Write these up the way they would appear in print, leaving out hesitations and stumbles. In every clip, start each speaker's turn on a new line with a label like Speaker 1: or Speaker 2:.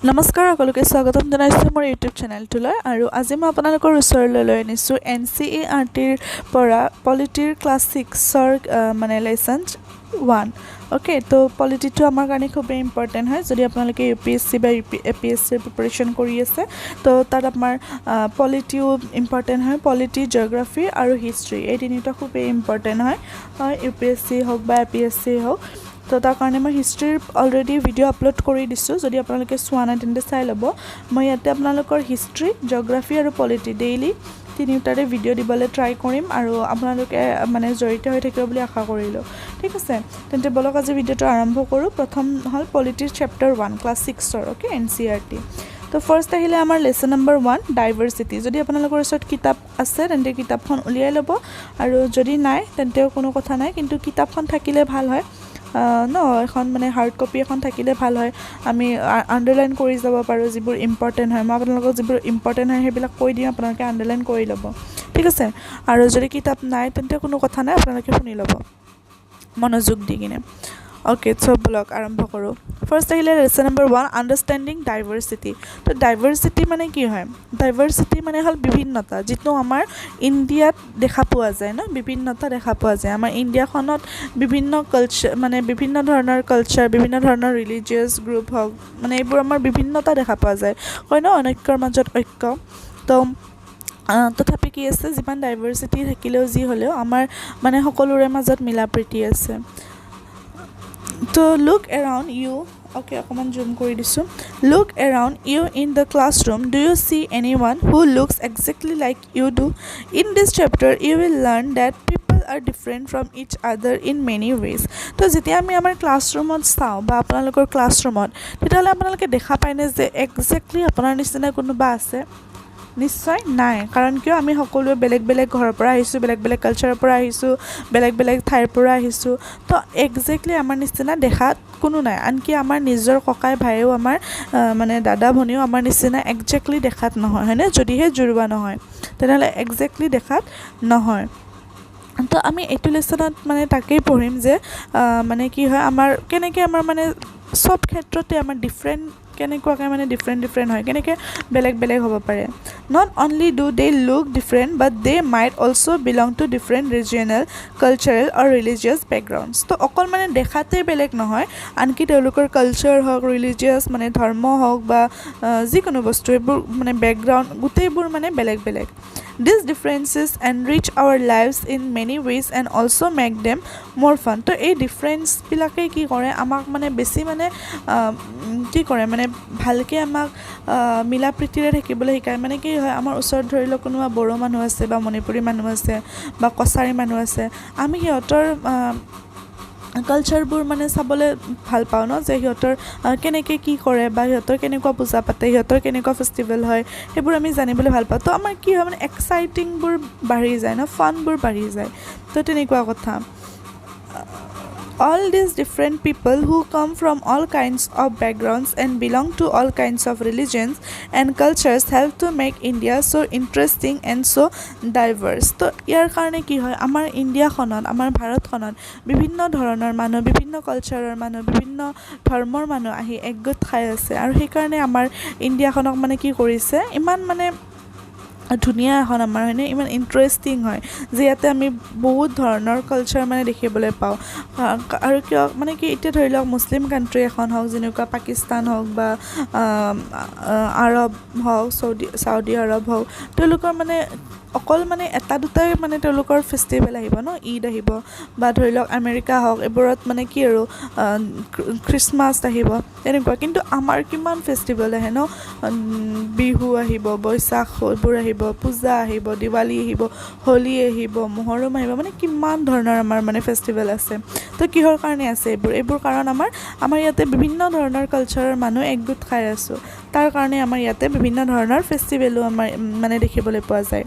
Speaker 1: নমস্কাৰ সকলোকে স্বাগতম জনাইছোঁ মোৰ ইউটিউব চেনেলটোলৈ আৰু আজি মই আপোনালোকৰ ওচৰলৈ লৈ আনিছোঁ NCERTৰ পৰা পলিটিৰ ক্লাছ 6ৰ মানে লেসন 1 ওকে তো পলিটিটো আমাৰ কাৰণে খুব ইম্পৰ্টেণ্ট হয় যদি আপোনালোকে UPSC বা APSC প্ৰিপাৰেচন কৰি আছে তো তাত আমাৰ পলিটিও ইম্পৰ্টেণ্ট হয় পলিটি জিঅ'গ্ৰাফি আৰু হিষ্ট্ৰী এই তিনিটা খুব ইম্পৰ্টেণ্ট হয় UPSC হওক বা APSC হওক তো তাৰ কাৰণে মই হিষ্ট্ৰীৰ অলৰেডি ভিডিঅ' আপলোড কৰি দিছোঁ যদি আপোনালোকে চোৱা নাই তেন্তে চাই ল'ব মই ইয়াতে আপোনালোকৰ হিষ্ট্ৰী জিঅ'গ্ৰাফি আৰু পলিটি ডেইলি তিনিটাৰে ভিডিঅ' দিবলৈ ট্ৰাই কৰিম আৰু আপোনালোকে মানে জড়িত হৈ থাকিব বুলি আশা কৰিলোঁ ঠিক আছে তেন্তে বলক আজি ভিডিঅ'টো আৰম্ভ কৰোঁ প্ৰথম হ'ল পলিটিৰ চেপ্টাৰ 1 ক্লাছ 6ৰ ওকে NCERT তো ফাৰ্ষ্ট আহিলে আমাৰ লেসন নম্বৰ 1 ডাইভাৰ্চিটি যদি আপোনালোকৰ ওচৰত কিতাপ আছে তেন্তে কিতাপখন উলিয়াই ল'ব আৰু যদি নাই তেন্তেও কোনো কথা নাই কিন্তু কিতাপখন থাকিলে ভাল হয় এখন মানে হাৰ্ড কপি এখন থাকিলে ভাল হয় আমি আন্ডাৰলাইন কৰি যাব পাৰোঁ যিবোৰ ইম্পৰ্টেণ্ট হয় মই আপোনালোকক যিবোৰ ইম্পৰ্টেণ্ট হয় সেইবিলাক কৈ দিম আপোনালোকে আন্ডাৰলাইন কৰি ল'ব ঠিক আছে আৰু যদি কিতাপ নাই তেন্তে কোনো কথা নাই আপোনালোকে শুনি ল'ব মনোযোগ দি কিনে ওকে সো ব্লগ আৰম্ভ কৰোঁ ফাৰ্ষ্ট আহিলে লেসন নম্বৰ 1 আন্ডাৰষ্টেণ্ডিং ডাইভাৰ্চিটি তো ডাইভাৰ্চিটি মানে কি হয় ডাইভাৰ্চিটি মানে হ'ল বিভিন্নতা যিটো আমাৰ ইণ্ডিয়াত দেখা পোৱা যায় ন বিভিন্নতা দেখা পোৱা যায় আমাৰ ইণ্ডিয়াখনত বিভিন্ন কালচাৰ মানে বিভিন্ন ধৰণৰ কালচাৰ বিভিন্ন ধৰণৰ ৰিলিজিয়াছ গ্ৰুপ হওক মানে এইবোৰ আমাৰ বিভিন্নতা দেখা পোৱা যায় হয় ন অনৈক্যৰ মাজত ঐক্য তো তথাপি কি আছে যিমান ডাইভাৰ্চিটি থাকিলেও যি হ'লেও আমাৰ মানে সকলোৰে মাজত মিলা প্ৰীতি আছে So look around you okay অকমান জুম কৰি দিছো look around you in the classroom do you see anyone who looks exactly like you do in this chapter you will learn that people are different from each other in many ways তো যেতিয়া আমি আমাৰ ক্লাছৰুমত চাওঁ বা আপোনালোকৰ ক্লাছৰুমত তেতিয়াহ'লে আপোনালোকে দেখা পায়নে যে এক্সেক্টলি আপোনাৰ নিচিনা কোনোবা আছে নিশ্চয় নাই কাৰণ কিয় আমি সকলোৱে বেলেগ বেলেগ ঘৰৰ পৰা আহিছোঁ বেলেগ বেলেগ কালচাৰৰ পৰা আহিছোঁ বেলেগ বেলেগ ঠাইৰ পৰা আহিছোঁ তো এক্সেক্টলি আমাৰ নিচিনা দেখাত কোনো নাই আনকি আমাৰ নিজৰ ককাই ভাইও আমাৰ মানে দাদা ভনীও আমাৰ নিচিনা এক্সেক্টলি দেখাত নহয় হয়নে যদিহে জুৰুৱা নহয় তেনেহ'লে এক্সেক্টলি দেখাত নহয় তো আমি এইটো লেসনত মানে তাকেই পঢ়িম যে মানে কি হয় আমাৰ কেনেকৈ আমাৰ মানে সব ক্ষেত্ৰতে আমাৰ ডিফাৰেণ্ট কেনেকুৱাকৈ মানে ডিফাৰেণ্ট হয় কেনেকৈ বেলেগ বেলেগ হ'ব পাৰে not only do they look different but they might also' belong to different regional cultural আৰু ৰিলিজিয়াছ বেকগ্ৰাউণ্ডছ তো অকল মানে দেখাতেই বেলেগ নহয় আনকি তেওঁলোকৰ কালচাৰ হওক ৰিলিজিয়াছ মানে ধৰ্ম হওক বা যিকোনো বস্তু এইবোৰ মানে বেকগ্ৰাউণ্ড গোটেইবোৰ মানে বেলেগ বেলেগ These differences enrich our lives in many ways and also make them more fun. তো এই ডিফাৰেন্সবিলাকে কি কৰে আমাক মানে বেছি মানে কি কৰে মানে ভালকৈ আমাক মিলা প্ৰীতিৰে থাকিবলৈ শিকায় মানে কি হয় আমাৰ ওচৰত ধৰি লওক কোনোবা বড়ো মানুহ আছে বা মণিপুৰী মানুহ আছে বা কছাৰী মানুহ আছে আমি সিহঁতৰ কালচাৰবোৰ মানে চাবলৈ ভাল পাওঁ ন যে সিহঁতৰ কেনেকৈ কি কৰে বা সিহঁতৰ কেনেকুৱা পূজা পাতে সিহঁতৰ কেনেকুৱা ফেষ্টিভেল হয় সেইবোৰ আমি জানিবলৈ ভাল পাওঁ তো আমাৰ কি হয় মানে এক্সাইটিংবোৰ বাঢ়ি যায় ন ফানবোৰ বাঢ়ি যায় তো তেনেকুৱা কথা all these different people who come from all kinds of backgrounds and belong to all kinds of religions and cultures help to make India so interesting and so diverse তো ইয়াৰ কাৰণে কি হয় আমাৰ ইণ্ডিয়াখনত আমাৰ ভাৰতখনত বিভিন্ন ধৰণৰ মানুহ বিভিন্ন কালচাৰৰ মানুহ বিভিন্ন ধৰ্মৰ মানুহ আহি একগোট খাই আছে আৰু সেইকাৰণে আমাৰ ইণ্ডিয়াখনক মানে কি কৰিছে ইমান মানে ধুনীয়া এখন আমাৰ হয়নে ইমান ইণ্টাৰেষ্টিং হয় যে ইয়াতে আমি বহুত ধৰণৰ কালচাৰ মানে দেখিবলৈ পাওঁ আৰু কিয় মানে কি এতিয়া ধৰি লওক মুছলিম কাণ্ট্ৰি এখন হওক যেনেকুৱা পাকিস্তান হওক বা আৰৱ হওক চাউদি আৰৱ হওক তেওঁলোকৰ মানে অকল মানে এটা দুটাই মানে তেওঁলোকৰ ফেষ্টিভেল আহিব ন ঈদ আহিব বা ধৰি লওক আমেৰিকা হওক এইবোৰত মানে কি আৰু খ্ৰীষ্টমাছ আহিব তেনেকুৱা কিন্তু আমাৰ কিমান ফেষ্টিভেল আহে ন বিহু আহিব বৈশাখ এইবোৰ আহিব পূজা আহিব দিৱালী আহিব হোলী আহিব মহৰম আহিব মানে কিমান ধৰণৰ আমাৰ মানে ফেষ্টিভেল আছে তো কিহৰ কাৰণে আছে এইবোৰ কাৰণ আমাৰ ইয়াতে বিভিন্ন ধৰণৰ কালচাৰৰ মানুহ একগোট খাই আছোঁ তাৰ কাৰণে আমাৰ ইয়াতে বিভিন্ন ধৰণৰ ফেষ্টিভেলো আমাৰ মানে দেখিবলৈ পোৱা যায়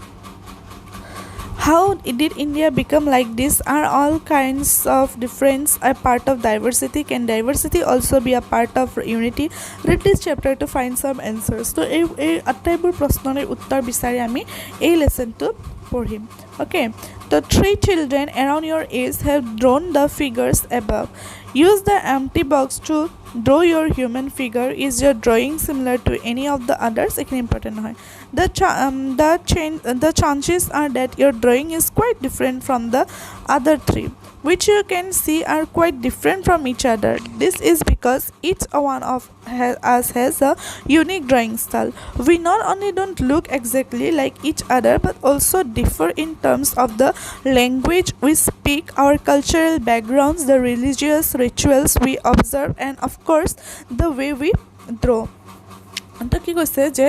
Speaker 1: How did India become like this? Are all kinds of difference a part of diversity? Can diversity also be a part of unity? Read this chapter to find some answers. So, এই আটাইবোৰ প্ৰশ্নৰ উত্তৰ বিচাৰি আমি এই লেসনটো পঢ়িম Okay, the three children around your age have drawn the figures above. Use the empty box to draw your human figure. Is your drawing similar to any of the others? It's important. The chances are that your drawing is quite different from the other three, which you can see are quite different from each other. This is because each one of us has a unique drawing style. We not only don't look exactly like each other but also differ in terms of the language we speak, our cultural backgrounds, the religious rituals we observe, and of course the way we draw. তো কি কৈছে যে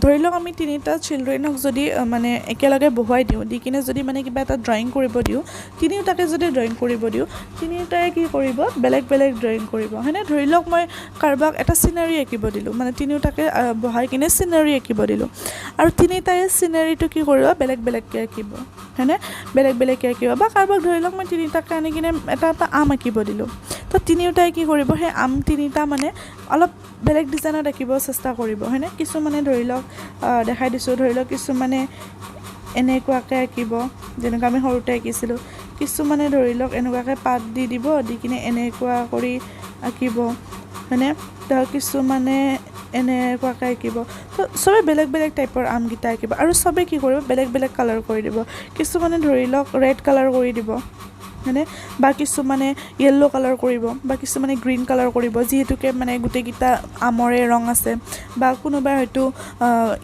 Speaker 1: ধৰি লওক আমি তিনিটা চিলড্ৰেনক যদি মানে একেলগে বহুৱাই দিওঁ দি কিনে যদি মানে কিবা এটা ড্ৰয়িং কৰিব দিওঁ তিনিওটাকে যদি ড্ৰয়িং কৰিব দিওঁ তিনিওটাই কি কৰিব বেলেগ বেলেগ ড্ৰয়িং কৰিব হয়নে ধৰি লওক মই কাৰোবাক এটা চিনাৰী আঁকিব দিলোঁ মানে তিনিওটাকে বহাই কিনে চিনাৰী আঁকিব দিলোঁ আৰু তিনিটাই চিনাৰীটো কি কৰিব বেলেগ বেলেগকৈ আঁকিব হয়নে বেলেগ বেলেগকৈ আঁকিব বা কাৰোবাক ধৰি লওক মই তিনিটাকে আনি কিনে এটা আম আঁকিব দিলোঁ তো তিনিওটাই কি কৰিব সেই আম তিনিটা মানে অলপ বেলেগ ডিজাইনত আঁকিব চেষ্টা কৰিব হয়নে কিছুমানে ধৰি লওক দেখাই দিছোঁ ধৰি লওক কিছুমানে এনেকুৱাকৈ আঁকিব যেনেকৈ আমি সৰুতে আঁকিছিলোঁ কিছুমানে ধৰি লওক এনেকুৱাকৈ পাত দি দিব দি কিনে এনেকুৱা কৰি আঁকিব হয়নে তো কিছুমানে এনেকুৱাকৈ আঁকিব তো চবে বেলেগ বেলেগ টাইপৰ আমকেইটা আঁকিব আৰু চবে কি কৰিব বেলেগ বেলেগ কালাৰ কৰি দিব কিছুমানে ধৰি লওক ৰেড কালাৰ কৰি দিব হয়নে বা কিছুমানে য়েল্লো কালাৰ কৰিব বা কিছুমানে গ্ৰীণ কালাৰ কৰিব যিহেতুকে মানে গোটেইকেইটা আমৰে ৰং আছে বা কোনোবাই হয়তো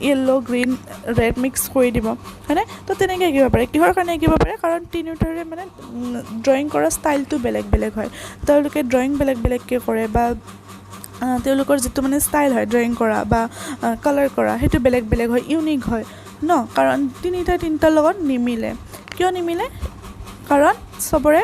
Speaker 1: য়েল্লো গ্ৰীণ ৰেড মিক্স কৰি দিব হয়নে তো তেনেকৈ আঁকিব পাৰে কিহৰ কাৰণে আঁকিব পাৰে কাৰণ তিনিওটাৰে মানে ড্ৰয়িং কৰা ষ্টাইলটো বেলেগ বেলেগ হয় তেওঁলোকে ড্ৰয়িং বেলেগ বেলেগকৈ কৰে বা তেওঁলোকৰ যিটো মানে ষ্টাইল হয় ড্ৰয়িং কৰা বা কালাৰ কৰা সেইটো বেলেগ বেলেগ হয় ইউনিক হয় ন কাৰণ তিনিটাৰ লগত নিমিলে কিয় নিমিলে কাৰণ চবৰে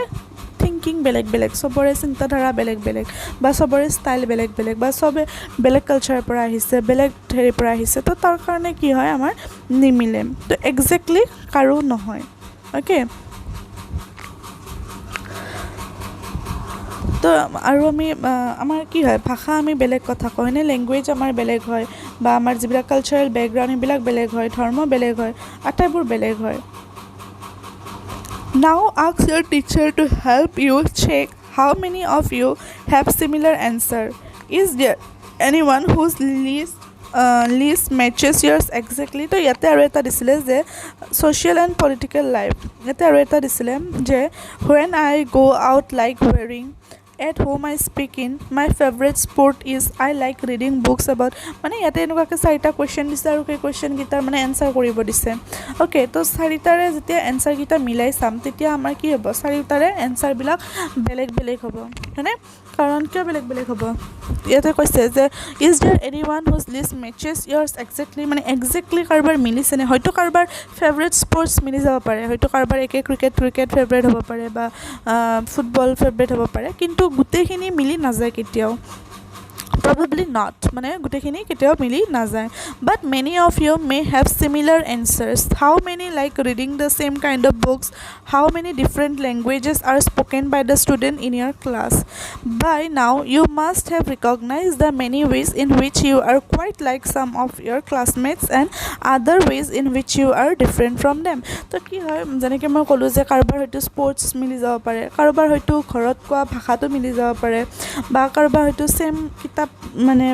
Speaker 1: থিংকিং বেলেগ বেলেগ চবৰে চিন্তাধাৰা বেলেগ বেলেগ বা চবৰে ষ্টাইল বেলেগ বেলেগ বা চবে বেলেগ কালচাৰৰ পৰা আহিছে বেলেগ হেৰিৰ পৰা আহিছে তো তাৰ কাৰণে কি হয় আমাৰ নিমিলে তো একজেক্টলি কাৰো নহয় অ'কে তো আৰু আমি আমাৰ কি হয় ভাষা আমি বেলেগ কথা কওঁ হয়নে লেংগুৱেজ আমাৰ বেলেগ হয় বা আমাৰ যিবিলাক কালচাৰেল বেকগ্ৰাউণ্ড সেইবিলাক বেলেগ হয় ধৰ্ম বেলেগ হয় আটাইবোৰ বেলেগ হয় Now ask your teacher to help you check how many of you have similar answer. Is there anyone whose list matches yours exactly? তো ইয়াতে আৰু এটা দিছিলে যে social and political life. ইয়াতে আৰু এটা দিছিলে যে when I go out like wearing at home I speak in my favorite sport is I like reading books about মানে ইয়াতে এনেকুৱাকৈ চাৰিটা কুৱেশ্যন দিছে আৰু সেই কুৱেশ্যনকেইটাৰ মানে এনচাৰ কৰিব দিছে অ'কে তো চাৰিটাৰে যেতিয়া এনচাৰকেইটা মিলাই চাম তেতিয়া আমাৰ কি হ'ব চাৰিটাৰে এনচাৰবিলাক বেলেগ বেলেগ হ'ব হয়নে কাৰণ কিয় বেলেগ বেলেগ হ'ব ইয়াতে কৈছে যে ইজ দেয়াৰ এনি ওৱান হুজ লিষ্ট মেচেছ ইয়াৰ্ছ একজেক্টলি মানে একজেক্টলি কাৰোবাৰ মিলিছেনে হয়তো কাৰোবাৰ ফেভৰেট স্পৰ্টছ মিলি যাব পাৰে হয়তো কাৰোবাৰ একে ক্ৰিকেট ফেভৰেট হ'ব পাৰে বা ফুটবল ফেভৰেট হ'ব পাৰে কিন্তু গোটেইখিনি মিলি নাযায় কেতিয়াও probably not মানে গোটেইখিনি কেতিয়াও মিলি নাযায় but many of you may have similar answers how many like reading the same kind of books how many different languages are spoken by the student in your class by now you must have recognized the many ways in which you are quite like some of your classmates and other ways in which you are different from them তো কি হয় যেনেকৈ মই ক'লোঁ যে কাৰোবাৰ হয়তো sports মিলি যাব পাৰে কাৰোবাৰ হয়তো ঘৰত কোৱা ভাষাটো মিলি যাব পাৰে বা কাৰোবাৰ হয়তো ছেম কিতাপ মানে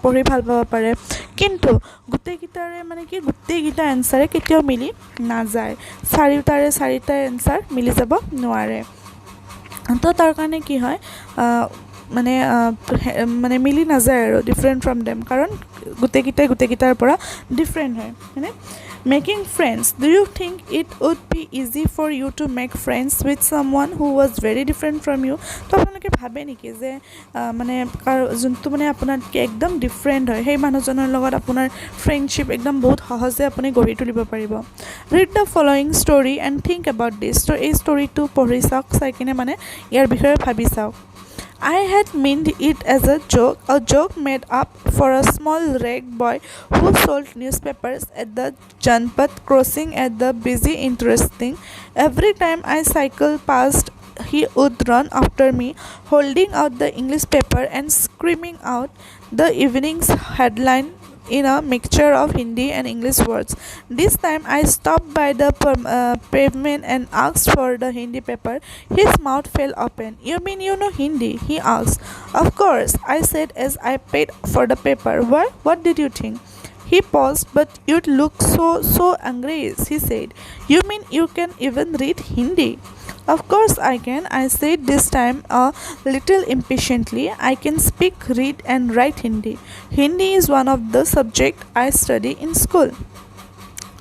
Speaker 1: পঢ়ি ভাল পাব পাৰে কিন্তু গোটেইকেইটাৰে মানে কি গোটেইকেইটা এনচাৰে কেতিয়াও মিলি নাযায় চাৰিটা এনচাৰ মিলি যাব নোৱাৰে তো তাৰ কাৰণে কি হয় মানে মিলি নাযায় আৰু ডিফাৰেণ্ট ফ্ৰম দেম কাৰণ গোটেইকেইটাৰ পৰা ডিফাৰেণ্ট হয় হয়নে Making friends. Do you think it would be easy for you to make friends with someone who was very different from you? তো আপোনালোকে ভাবে নেকি যে মানে যোনটো মানে আপোনাতকৈ একদম ডিফাৰেণ্ট হয় সেই মানুহজনৰ লগত আপোনাৰ ফ্ৰেণ্ডশ্বিপ একদম বহুত সহজে আপুনি গঢ়ি তুলিব পাৰিব read the following story and think about this তো এই ষ্টৰিটো পঢ়ি চাওক চাই কিনে মানে ইয়াৰ বিষয়ে ভাবি চাওক I had meant it as a joke made up for a small rag boy who sold newspapers at the Janpat crossing at the busy interesting. Every time I cycled past, he would run after me, holding out the English paper and screaming out the evening's headline in a mixture of Hindi and English words. This time I stopped by the pavement and asked for the Hindi paper. His mouth fell open. You mean you know Hindi? He asked. Of course, I said as I paid for the paper. Why? What did you think? He paused, but you look so angry, he said. You mean you can even read Hindi? Of course I can, I said this time a little impatiently. I can speak, read and write Hindi. Hindi is one of the subjects I study in school.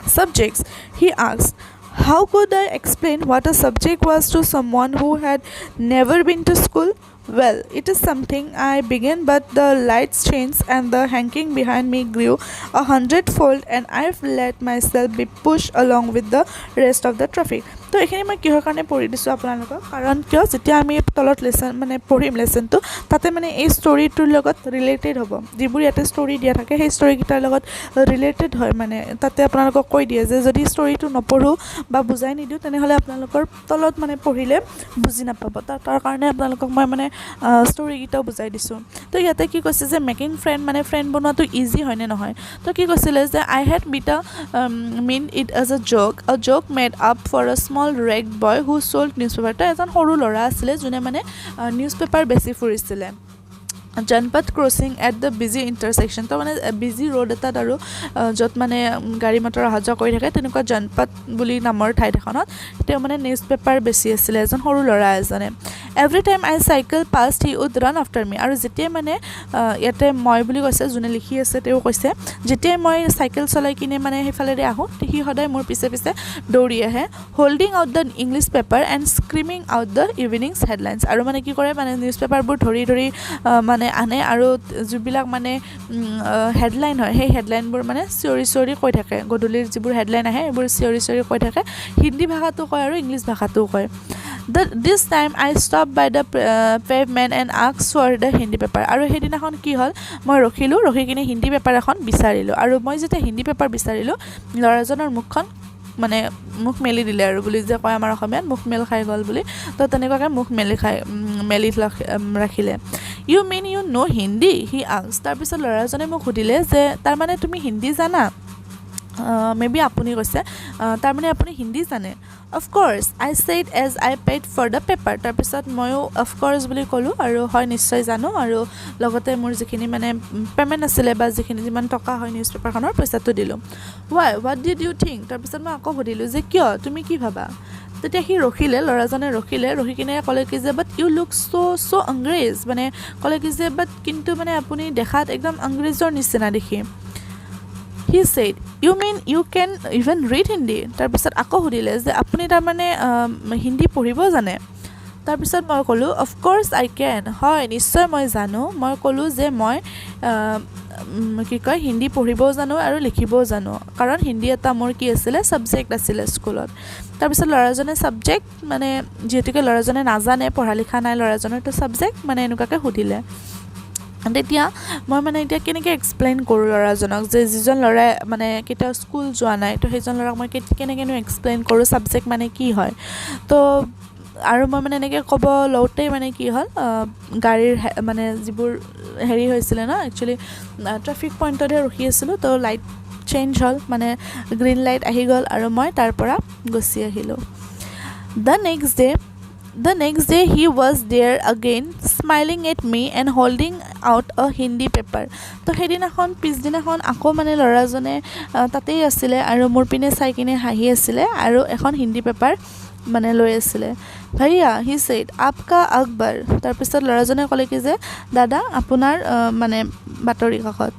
Speaker 1: Subjects, he asked. How could I explain what a subject was to someone who had never been to school? Well, it is something I began, but the lights changed and the hanging behind me grew 100-fold and I've let myself be pushed along with the rest of the traffic. তো এখানে মই কিহৰ কাৰণে পঢ়ি দিছোঁ আপোনালোকক কাৰণ কিয় যেতিয়া আমি তলত লেসন মানে পঢ়িম লেসনটো তাতে মানে এই ষ্টৰীটোৰ লগত ৰিলেটেড হ'ব যিবোৰ ইয়াতে ষ্টৰী দিয়া থাকে সেই ষ্টৰী কিটাৰ লগত ৰিলেটেড হয় মানে তাতে আপোনালোকক কৈ দিয়ে যে যদি ষ্টৰীটো নপঢ়ো বা বুজাই নিদিও তেনেহলে আপোনালোকৰ তলত মানে পঢ়িলে বুজি নাপাব তাৰ কাৰণে আপোনালোকক মই মানে ষ্টৰী কিটাও বুজাই দিছোঁ তো ইয়াতে কি কৈছে যে মেকিং ফ্ৰেণ্ড মানে ফ্ৰেণ্ড বনোৱাটো ইজি হয় নে নহয় তো কি কৈছিলে যে আই had mean it as a joke made up for a small ragged boy who sold newspaper to এজন সৰু ল'ৰা আছিল যোনে মানে নিউজপেপাৰ বেছি ফুৰিছিলে Janpat crossing at the busy intersection to mane busy road eta daru jot mane gari motor haja koi thake tenukwa janpat buli namor thai dekhonot te mane newspaper besi asile ejon horu lora ejone every time I cycle past he would run after me aru jetie mane yate moi buli koise june likhi ase teu koise jetie moi cycle cholai kine mane hefale re ahu hi hodai mor pise dori ahe holding out the English paper and screaming out the evening's headlines aru mane ki kore mane newspaper bur dhori mane আনে আৰু জুবিলাক মানে headline হয় সেই headline বোৰ মানে সিওৰি কৈ থাকে গদুলিৰ যিবোৰ হেডলাইন আহে এবোৰ সিওৰি কৈ থাকে হিন্দী ভাষাটো কয় আৰু ইংলিশ ভাষাটো কয় this time I stopped by the pavement and asked for the Hindi paper আৰু হেদিনাখন কি হল মই ৰখি কিনে হিন্দী পেপাৰ এখন বিচাৰিলো আৰু মই যেতিয়া হিন্দী পেপাৰ বিচাৰিলো লৰাজনৰ মুখখন মানে মুখ মেলি দিলে আৰু বুলি যে কয় আমাৰ অসমীয়াত মুখ মেল খাই গল বুলি তো তেনেকুৱাকে মুখ মেলি ৰাখিলে You mean you know Hindi? He asked. তাৰ পিছত লৰাজনে মোক সুধিলে যে তাৰ মানে তুমি হিন্দী জানা maybe আপুনি কৈছে তাৰ মানে আপুনি হিন্দী জানে Of course I said as I paid for the paper তাৰ পিছত ময়ো of course বুলি কলো আৰু হয় নিশ্চয় জানো আৰু লগতে মোৰ যিখিনি মানে পেমেন্ট আছিল বা যিখিনি যিমান টকা হয় নিউজ পেপাৰখনৰ পইচাটো দিলো Why what did you think তাৰ পিছত মই আকৌ সুধিলো যে কিয় তুমি কি ভাবা তেতিয়া হি ৰখিলে লৰাজনে ৰখি কিনে কলে কি যে but you look so angry মানে কলে কি যে but কিন্তু মানে আপুনি দেখাত একদম ইংৰেজৰ নিচিনা দেখি He said you mean you can even read Hindi তাৰ পিছত আকৌ সুধিলে যে আপুনি তাৰ মানে হিন্দী পঢ়িব জানে তাৰ পিছত মই কলো of course I can হয় নিশ্চয় মই জানো মই কলো যে মই কি কয় হিন্দী পঢ়িবও জানো আৰু লিখিবও জানো কাৰণ হিন্দী এটা মোৰ কি আছিল সাবজেক্ট আছিল স্কুলত তাৰ পিছত লৰাজনে সাবজেক্ট মানে যেহেতুকে লৰাজনে নাজানে পঢ়া লিখা নাই লৰাজনৰ তো সাবজেক্ট মানে এনেকুৱাকে সুধিলে তেতিয়া মই মানে এতিয়া কেনেকৈ এক্সপ্লেইন কৰোঁ লৰাজনক যে যিজন লৰাই মানে কেতিয়া স্কুল যোৱা নাই তো সেইজন লৰাক মই কেনেকৈ এক্সপ্লেইন কৰোঁ সাবজেক্ট মানে কি হয় তো আৰু মই মানে এনেকৈ ক'ব লওঁতেই মানে কি হ'ল গাড়ীৰ মানে যিবোৰ হেৰি হৈছিল না একচুয়ালি ট্ৰাফিক পইণ্টতে ৰখি আছিলোঁ তো লাইট চেঞ্জ হ'ল মানে গ্ৰীণ লাইট আহি গ'ল আৰু মই তাৰ পৰা গুচি আহিলোঁ The next day he was there again smiling at me and holding out a Hindi paper তো হেদিনাখন পিছদিনাখন আকৌ মানে লৰাজনে তাতেই আছিলে আৰু মোৰ পিনে চাই কিনে হাঁহি আছিলে আৰু এখন হিন্দী পেপাৰ মানে লৈ আছিলে ভাইয়া he said आपका अखबार তাৰ পিছত লৰাজনে ক'লে কি যে দাদা আপোনাৰ মানে বাতৰি কাকত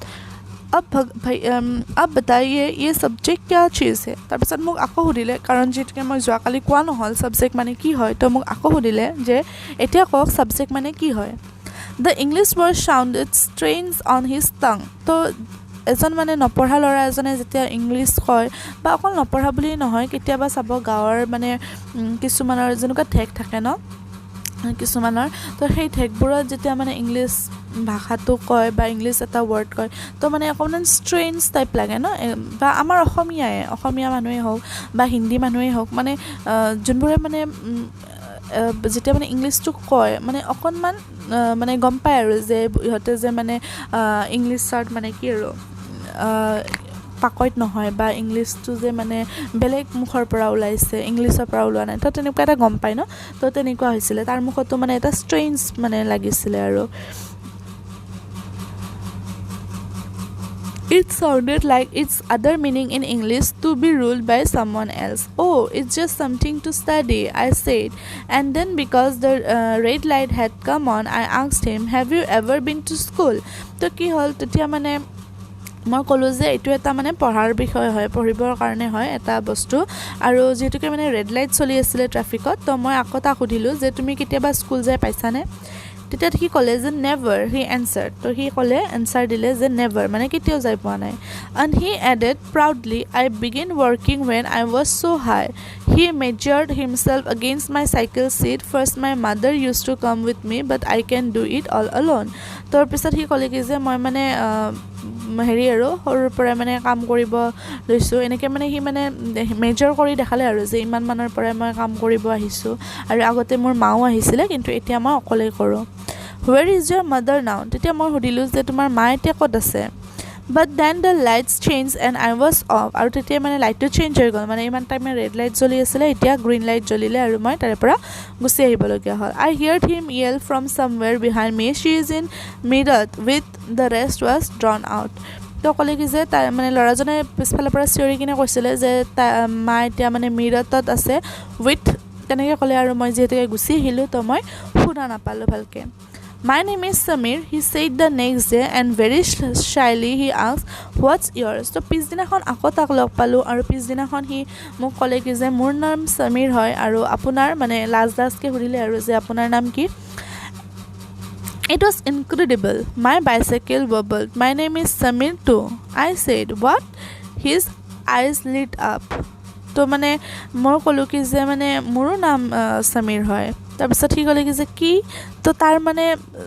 Speaker 1: अब बताइए ये सब्जेक्ट क्या चीज़ है তাৰ পিছত মোক আকৌ সুধিলে কাৰণ যেতিকে মই যোৱাকালি কোৱা নহল সবজেক্ট মানে কি হয় তো মোক আকৌ সুধিলে যে এতিয়া কক সবজেক্ট মানে কি হয় The English word sounded strange on his tongue তো এজন মানে নপঢ়া ল'ৰা এজনে যেতিয়া ইংলিশ কয় বা অকল নপঢ়া বুলি নহয় কেতিয়াবা চাব গাঁৱৰ মানে কিছুমানৰ যেনেকুৱা ঠেক থাকে ন কিছুমানৰ তো সেই ঠেকবোৰত যেতিয়া মানে ইংলিশ ভাষাটো কয় বা ইংলিশ এটা ৱৰ্ড কয় তো মানে অকণমান ষ্ট্ৰেঞ্জ টাইপ লাগে ন বা আমাৰ অসমীয়া মানুহেই হওক বা হিন্দী মানুহেই হওক মানে যোনবোৰে মানে যেতিয়া মানে ইংলিশটো কয় মানে অকণমান মানে গম পায় আৰু যে ইহঁতে যে মানে ইংলিছত মানে কি আৰু পাকৈত নহয় বা ইংলিছটো যে মানে বেলেগ মুখৰ পৰা ওলাইছে ইংলিছৰ পৰা ওলোৱা নাই তো তেনেকুৱা এটা গম পায় ন তো তেনেকুৱা হৈছিলে তাৰ মুখতো মানে এটা ষ্ট্ৰেঞ্জ মানে লাগিছিলে আৰু It sounded like its other meaning in English to be ruled by someone else. Oh, it's just something to study, I said. And then because the red light had come on, I asked him, have you ever been to school? তো কি হ'ল তেতিয়া মানে মই ক'লোঁ যে এইটো এটা মানে পঢ়াৰ বিষয় হয় পঢ়িবৰ কাৰণে হয় এটা বস্তু আৰু যেহেতুকে মানে ৰেড লাইট চলি আছিলে ট্ৰাফিকত তো মই আকৌ তাক সুধিলোঁ যে তুমি কেতিয়াবা স্কুল যাই পাইছানে তেতিয়া সি ক'লে যে নেভাৰ হি এনচাৰ্ড তো সি ক'লে এনচাৰ দিলে যে নেভাৰ মানে কেতিয়াও যাই পোৱা নাই and he added proudly I begin working when I was so' high he measured himself against my cycle seat first my mother use to come with me but I can do it all alone তাৰ পিছত সি ক'লে কি যে মই মানে হেৰি আৰু সৰুৰ পৰাই মানে কাম কৰিব লৈছোঁ এনেকৈ মানে সি মানে মেজৰ কৰি দেখালে আৰু যে ইমান মানৰ পৰাই মই কাম কৰিব আহিছোঁ আৰু আগতে মোৰ মাও আহিছিলে কিন্তু এতিয়া মই অকলেই কৰোঁ ৱেৰ ইজ ইয়ৰ মাদাৰ নাও তেতিয়া মই সুধিলোঁ যে তোমাৰ মা এতিয়া ক'ত আছে but then the lights change and I was off আৰু তেতিয়া মানে লাইটটো চেঞ্জ হৈ গ'ল মানে ইমান টাইমে ৰেড লাইট জ্বলি আছিলে এতিয়া গ্ৰীণ লাইট জ্বলিলে আৰু মই তাৰে পৰা গুচি আহিবলগীয়া হ'ল I heard him yell from somewhere behind me she is in মিডত with the rest was drawn out তো ক'লে কি যে তাই মানে ল'ৰাজনে পিছফালৰ পৰা চিঞৰি কিনে কৈছিলে যে মা এতিয়া মানে মিৰতত আছে উইথ তেনেকৈ ক'লে আৰু মই যিহেতুকে গুচি আহিলোঁ তো মই শুনা নাপালোঁ ভালকৈ My name is Samir, he said the next day and very shyly he asked, what's yours? So পিছদিনাখন আকৌ তাক লগ পালোঁ আৰু পিছদিনাখন সি মোক ক'লে কি যে মোৰ নাম সমীৰ হয় আৰু আপোনাৰ মানে লাজকে সুধিলে আৰু যে আপোনাৰ নাম কি It was incredible. My bicycle wobbled. My name is Samir too. I said, what? His eyes lit up. তো মানে মই ক'লোঁ কি যে মানে মোৰো নাম সমীৰ হয় তাৰপিছত সি ক'লে কি যে কি তো তাৰ মানে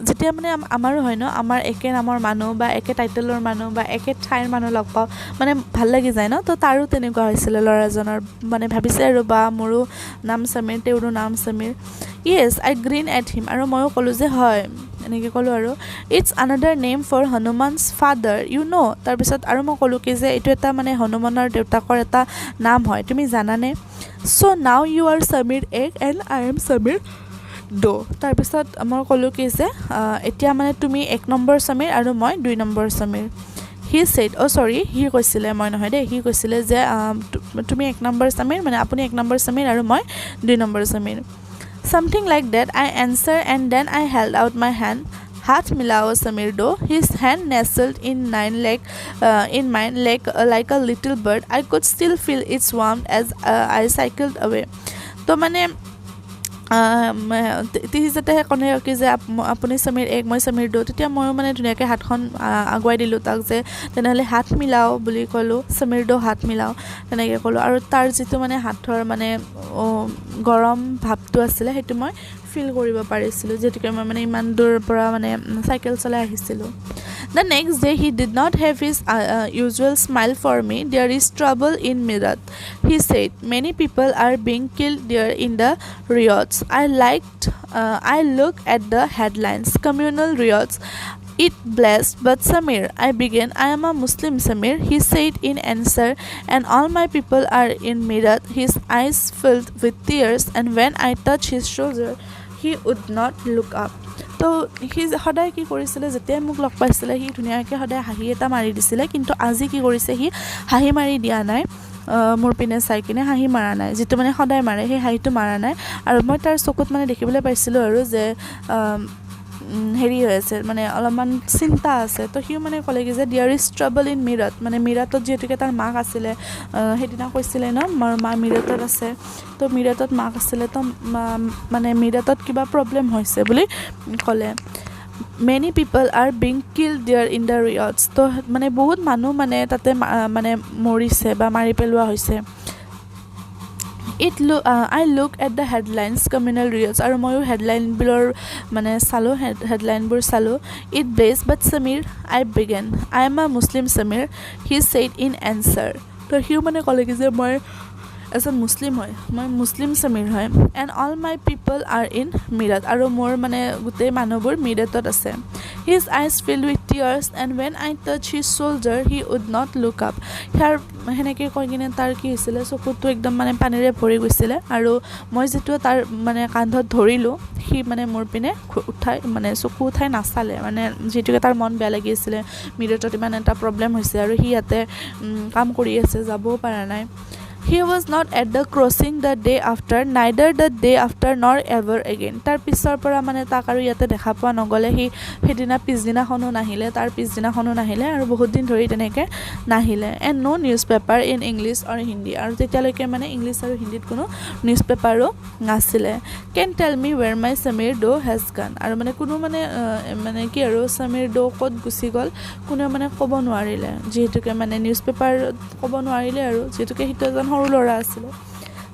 Speaker 1: যেতিয়া মানে আমাৰো হয় ন আমাৰ একে নামৰ মানুহ বা একে টাইটেলৰ মানুহ বা একে ঠাইৰ মানুহ লগ পাওঁ মানে ভাল লাগি যায় ন তো তাৰো তেনেকুৱা হৈছিলে ল'ৰাজনৰ মানে ভাবিছে আৰু বা মোৰো নাম সমীৰ তেওঁৰো নাম Sameer yes I grin at him আৰু ময়ো ক'লোঁ যে হয় এনেকৈ ক'লোঁ আৰু it's another name for Hanuman's father you know' তাৰপিছত আৰু মই ক'লোঁ কি যে এইটো এটা মানে হনুমানৰ দেউতাকৰ এটা নাম হয় তুমি জানানে চ' নাও ইউ আৰ সমীৰ এক এণ্ড আই এম সমীৰ ডো তাৰপিছত মই ক'লোঁ কি যে এতিয়া মানে তুমি 1 নম্বৰ সমীৰ আৰু মই 2 নম্বৰ সমীৰ হি ছেইড অ' চৰি সি কৈছিলে মই নহয় দেই সি কৈছিলে যে তুমি 1 নম্বৰ সমীৰ মানে আপুনি 1 নম্বৰ সমীৰ আৰু মই 2 number Samir Something like that, I answered and then I held out my hand. Hath milao Samir do. His hand nestled in mine like a little bird. I could still feel its warmth as I cycled away. তো মানে সি যেতিয়া ক'লে কি যে আপুনি সমীৰ এক মই সমীৰ দো তেতিয়া ময়ো মানে ধুনীয়াকৈ হাতখন আগুৱাই দিলোঁ তাক যে তেনেহ'লে হাত মিলাও বুলি ক'লোঁ সমীৰ দো হাত মিলাও তেনেকৈ ক'লোঁ আৰু তাৰ যিটো মানে হাতৰ মানে গৰম ভাৱটো আছিলে সেইটো মই ফিল কৰিব পাৰিছিলোঁ যিহেতুকে মই মানে ইমান দূৰৰ পৰা মানে চাইকেল চলাই আহিছিলোঁ The next day he did not have his usual smile for me. There is trouble in Meerut. He said, many people are being killed there in the riots. I looked at the headlines, communal riots. It blessed, but Samir, I began, I am a Muslim Samir, he said in answer, and all my people are in Meerut. His eyes filled with tears, and when I touched his shoulder, he would not look up. তো সি সদায় কি কৰিছিলে যেতিয়াই মোক লগ পাইছিলে সি ধুনীয়াকৈ সদায় হাঁহি এটা মাৰি দিছিলে কিন্তু আজি কি কৰিছে সি হাঁহি মাৰি দিয়া নাই মোৰ পিনে চাই কিনে হাঁহি মাৰা নাই যিটো মানে সদায় মাৰে সেই হাঁহিটো মাৰা নাই আৰু মই তাৰ চকুত মানে দেখিবলৈ পাইছিলোঁ আৰু যে হেৰি হৈ আছে মানে অলপমান চিন্তা আছে তো সিও মানে ক'লে কি যে dear is trouble in Meerut মানে মিৰটত যিহেতুকে তাৰ মাক আছিলে সেইদিনা কৈছিলে ন মোৰ মা মিৰটত আছে তো মিৰটত মাক আছিলে তো মানে মিৰটত কিবা প্ৰব্লেম হৈছে বুলি ক'লে many people are being killed there in the riots তো মানে বহুত মানুহ মানে তাতে মানে মৰিছে বা মাৰি পেলোৱা হৈছে I look at the headlines communal riots আৰু ময়ো হেডলাইনবোৰৰ মানে চালোঁ হেডলাইনবোৰ চালোঁ it blazed but Samir I began I am a Muslim Samir he said in answer তো সিও মানে ক'লে কি যে মই এজন মুছলিম হয় মই মুছলিম সমীৰ হয় and all my people are in Meerut আৰু মোৰ মানে গোটেই মানুহবোৰ মিৰটত আছে His eyes filled with tears, and when I touched his shoulder, he would not look up. Here সেনেকৈ কৈ কিনে তাৰ কি হৈছিলে চকুটো একদম মানে পানীৰে ভৰি গৈছিলে আৰু মই যেতিয়া তাৰ মানে কান্ধত ধৰিলোঁ সি মানে মোৰ পিনে উঠাই মানে চকু উঠাই নাচালে মানে যিহেতুকে তাৰ মন বেয়া লাগি আছিলে মিৰটত ইমান এটা প্ৰব্লেম হৈছে আৰু সি ইয়াতে কাম কৰি আছে যাবও পৰা নাই He was not at the crossing the day after, neither the day after nor ever again. তাৰ পিছৰ পৰা মানে তাক আৰু ইয়াতে দেখা পোৱা নগ'লে সি সেইদিনা পিছদিনাখনো নাহিলে তাৰ পিছদিনাখনো নাহিলে আৰু বহুত দিন ধৰি তেনেকৈ নাহিলে and no newspaper in English or Hindi আৰু তেতিয়ালৈকে মানে ইংলিছ আৰু হিন্দীত কোনো নিউজ পেপাৰো নাছিলে Can tell me where my Samir do has gone আৰু মানে কোনো মানে কি আৰু Samir do ক'ত গুচি গ'ল কোনেও মানে ক'ব নোৱাৰিলে যিহেতুকে মানে নিউজ পেপাৰ ক'ব নোৱাৰিলে আৰু যিহেতুকে সেইটো এজন সৰু ল'ৰা আছিলে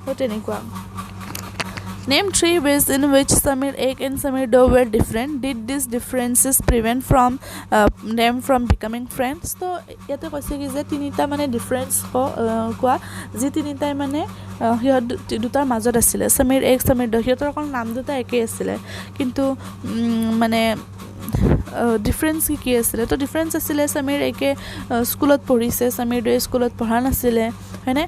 Speaker 1: তো তেনেকুৱা Name 3 ways in which Samir Ek and Samir Do were different. Did these differences prevent them from becoming friends? তো ইয়াতে কৈছে কি যে তিনিটা মানে ডিফাৰেন্স কোৱা যি তিনিটাই মানে সিহঁত দুটাৰ মাজত আছিলে Samir Ek Samir Do সিহঁতৰ অকল নাম দুটা একেই আছিলে কিন্তু মানে ডিফাৰেন্স কি আছিলে তো ডিফাৰেন্স আছিলে Samir Eke স্কুলত পঢ়িছে Samir Do স্কুলত পঢ়া নাছিলে হয়নে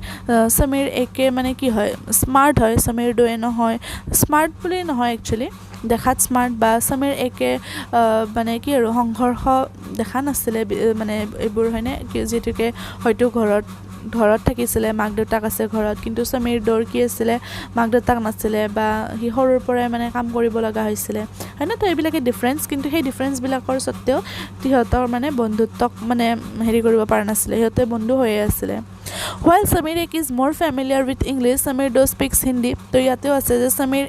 Speaker 1: Samir Eke মানে কি হয় স্মাৰ্ট হয় Samir Do নহয় স্মাৰ্ট বুলি নহয় একচুৱেলি দেখাত স্মাৰ্ট বা Samir Eke মানে কি আৰু সংঘৰ্ষ দেখা নাছিলে মানে এইবোৰ হয়নে যিহেতুকে হয়তো ঘৰত থাকিছিলে মাক দেউতাক আছে ঘৰত কিন্তু Samir Doৰ কি আছিলে মাক দেউতাক নাছিলে বা সি সৰুৰ পৰাই মানে কাম কৰিব লগা হৈছিলে হয়নে তো এইবিলাকে ডিফাৰেন্স কিন্তু সেই ডিফাৰেন্সবিলাকৰ সত্ত্বেও সিহঁতৰ মানে বন্ধুত্বক মানে হেৰি কৰিব পৰা নাছিলে সিহঁতে বন্ধু হৈয়ে আছিলে While Samir Ek is more familiar with English, Samir Do speaks Hindi. তো ইয়াতেও আছে যে Samir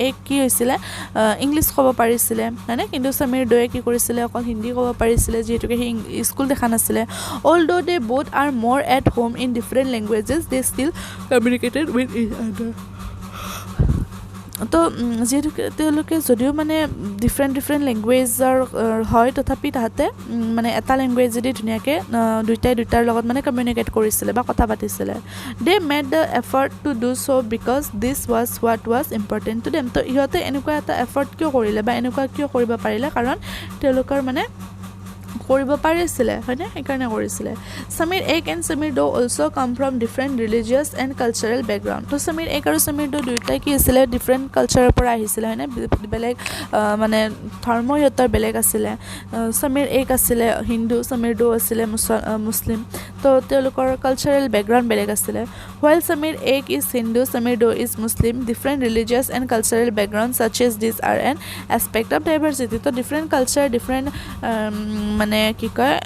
Speaker 1: Ek কি হৈছিলে ইংলিছ ক'ব পাৰিছিলে হয়নে কিন্তু Samir Do কি কৰিছিলে অকল হিন্দী ক'ব পাৰিছিলে যিহেতুকে সি স্কুল দেখা নাছিলে Although they both are more at home in different languages, they still communicated with each other. তো যিহেতু তেওঁলোকে যদিও মানে ডিফাৰেণ্ট লেংগুৱেজৰ হয় তথাপি তাহাঁতে মানে এটা লেংগুৱেজ যদি ধুনীয়াকৈ দুটাৰ লগত মানে কমিউনিকেট কৰিছিলে বা কথা পাতিছিলে they made the effort to do so' because this was what was important to them তো ইহঁতে এনেকুৱা এটা এফৰ্ট কিয় কৰিলে বা এনেকুৱা কিয় কৰিব পাৰিলে কাৰণ তেওঁলোকৰ মানে কৰিব পাৰিছিলে হয়নে সেইকাৰণে কৰিছিলে Samir Ek and Samir Do also come from different religious and cultural background তো Samir Ek আৰু Samir Do দুয়োটাই কি আছিলে ডিফাৰেণ্ট কালচাৰৰ পৰা আহিছিলে হয়নে বেলেগ মানে ধৰ্ম সিহঁতৰ বেলেগ আছিলে Samir Ek আছিলে হিন্দু Samir Do আছিলে মুছলিম তো তেওঁলোকৰ কালচাৰেল বেকগ্ৰাউণ্ড বেলেগ আছিলে While Samir Ek is Hindu, Samir Do is Muslim, different religious and cultural backgrounds such as these are an aspect of diversity তো different culture different মানে কি কয়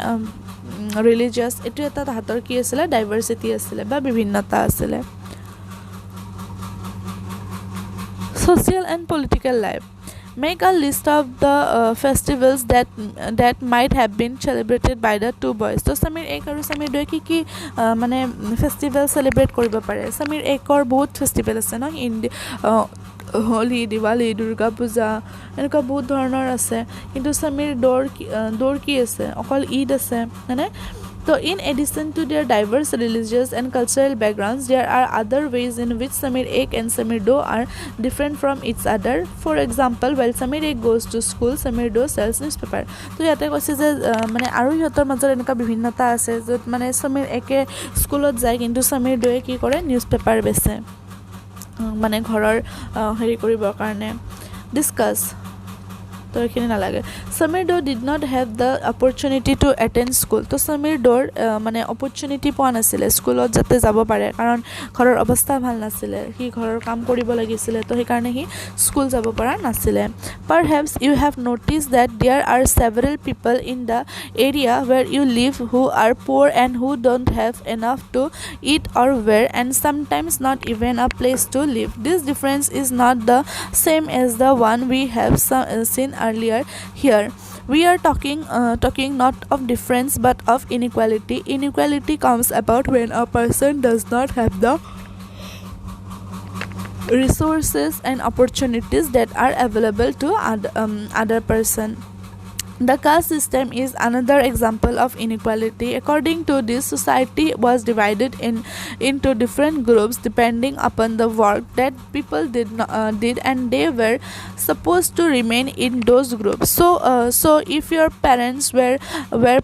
Speaker 1: ৰিলিজিয়াছ এইটো এটা তাহাঁতৰ কি আছিলে ডাইভাৰ্চিটি আছিলে বা বিভিন্নতা আছিলে Social and political life Make a list of the festivals that might have been celebrated by the two boys. So Samir Ek আৰু Samir Do কি মানে ফেষ্টিভেল চেলিব্ৰেট কৰিব পাৰে Samir Ekৰ বহুত ফেষ্টিভেল আছে ন হোলী দিৱালী দুৰ্গা পূজা এনেকুৱা বহুত ধৰণৰ আছে কিন্তু Samir Doৰ কি আছে অকল ঈদ আছে হয়নে So in addition to their diverse religious and cultural backgrounds, there are other ways in which Samir Ek and Samir Do are different from each other. For example, while Samir Ek goes to school, Samir Do sells newspaper. তো ইয়াতে কৈছে যে মানে আৰু সিহঁতৰ মাজত এনেকুৱা বিভিন্নতা আছে য'ত মানে Samir Eke স্কুলত যায় কিন্তু Samir Do কি কৰে নিউজ পেপাৰ বেচে মানে ঘৰৰ হেৰি কৰিবৰ কাৰণে ডিছকাছ তো এইখিনি নালাগে Samir Do did not have the opportunity to attend school তো Samir Doৰ মানে অপৰচুনিটি পোৱা নাছিলে স্কুলত যাতে যাব পাৰে কাৰণ ঘৰৰ অৱস্থা ভাল নাছিলে সি ঘৰৰ কাম কৰিব লাগিছিলে তো সেইকাৰণে সি স্কুল যাব পৰা নাছিলে Perhaps you have noticed that there are several people in the area where you live who are poor and who don't have enough to eat or wear and sometimes not even a place to live This difference is not the same as the one we have seen earlier here we are talking not of difference but of inequality comes about when a person does not have the resources and opportunities that are available to other person The caste system is another example of inequality. According to this, society was divided into different groups depending upon the work that people did, and they were supposed to remain in those groups. So if your parents were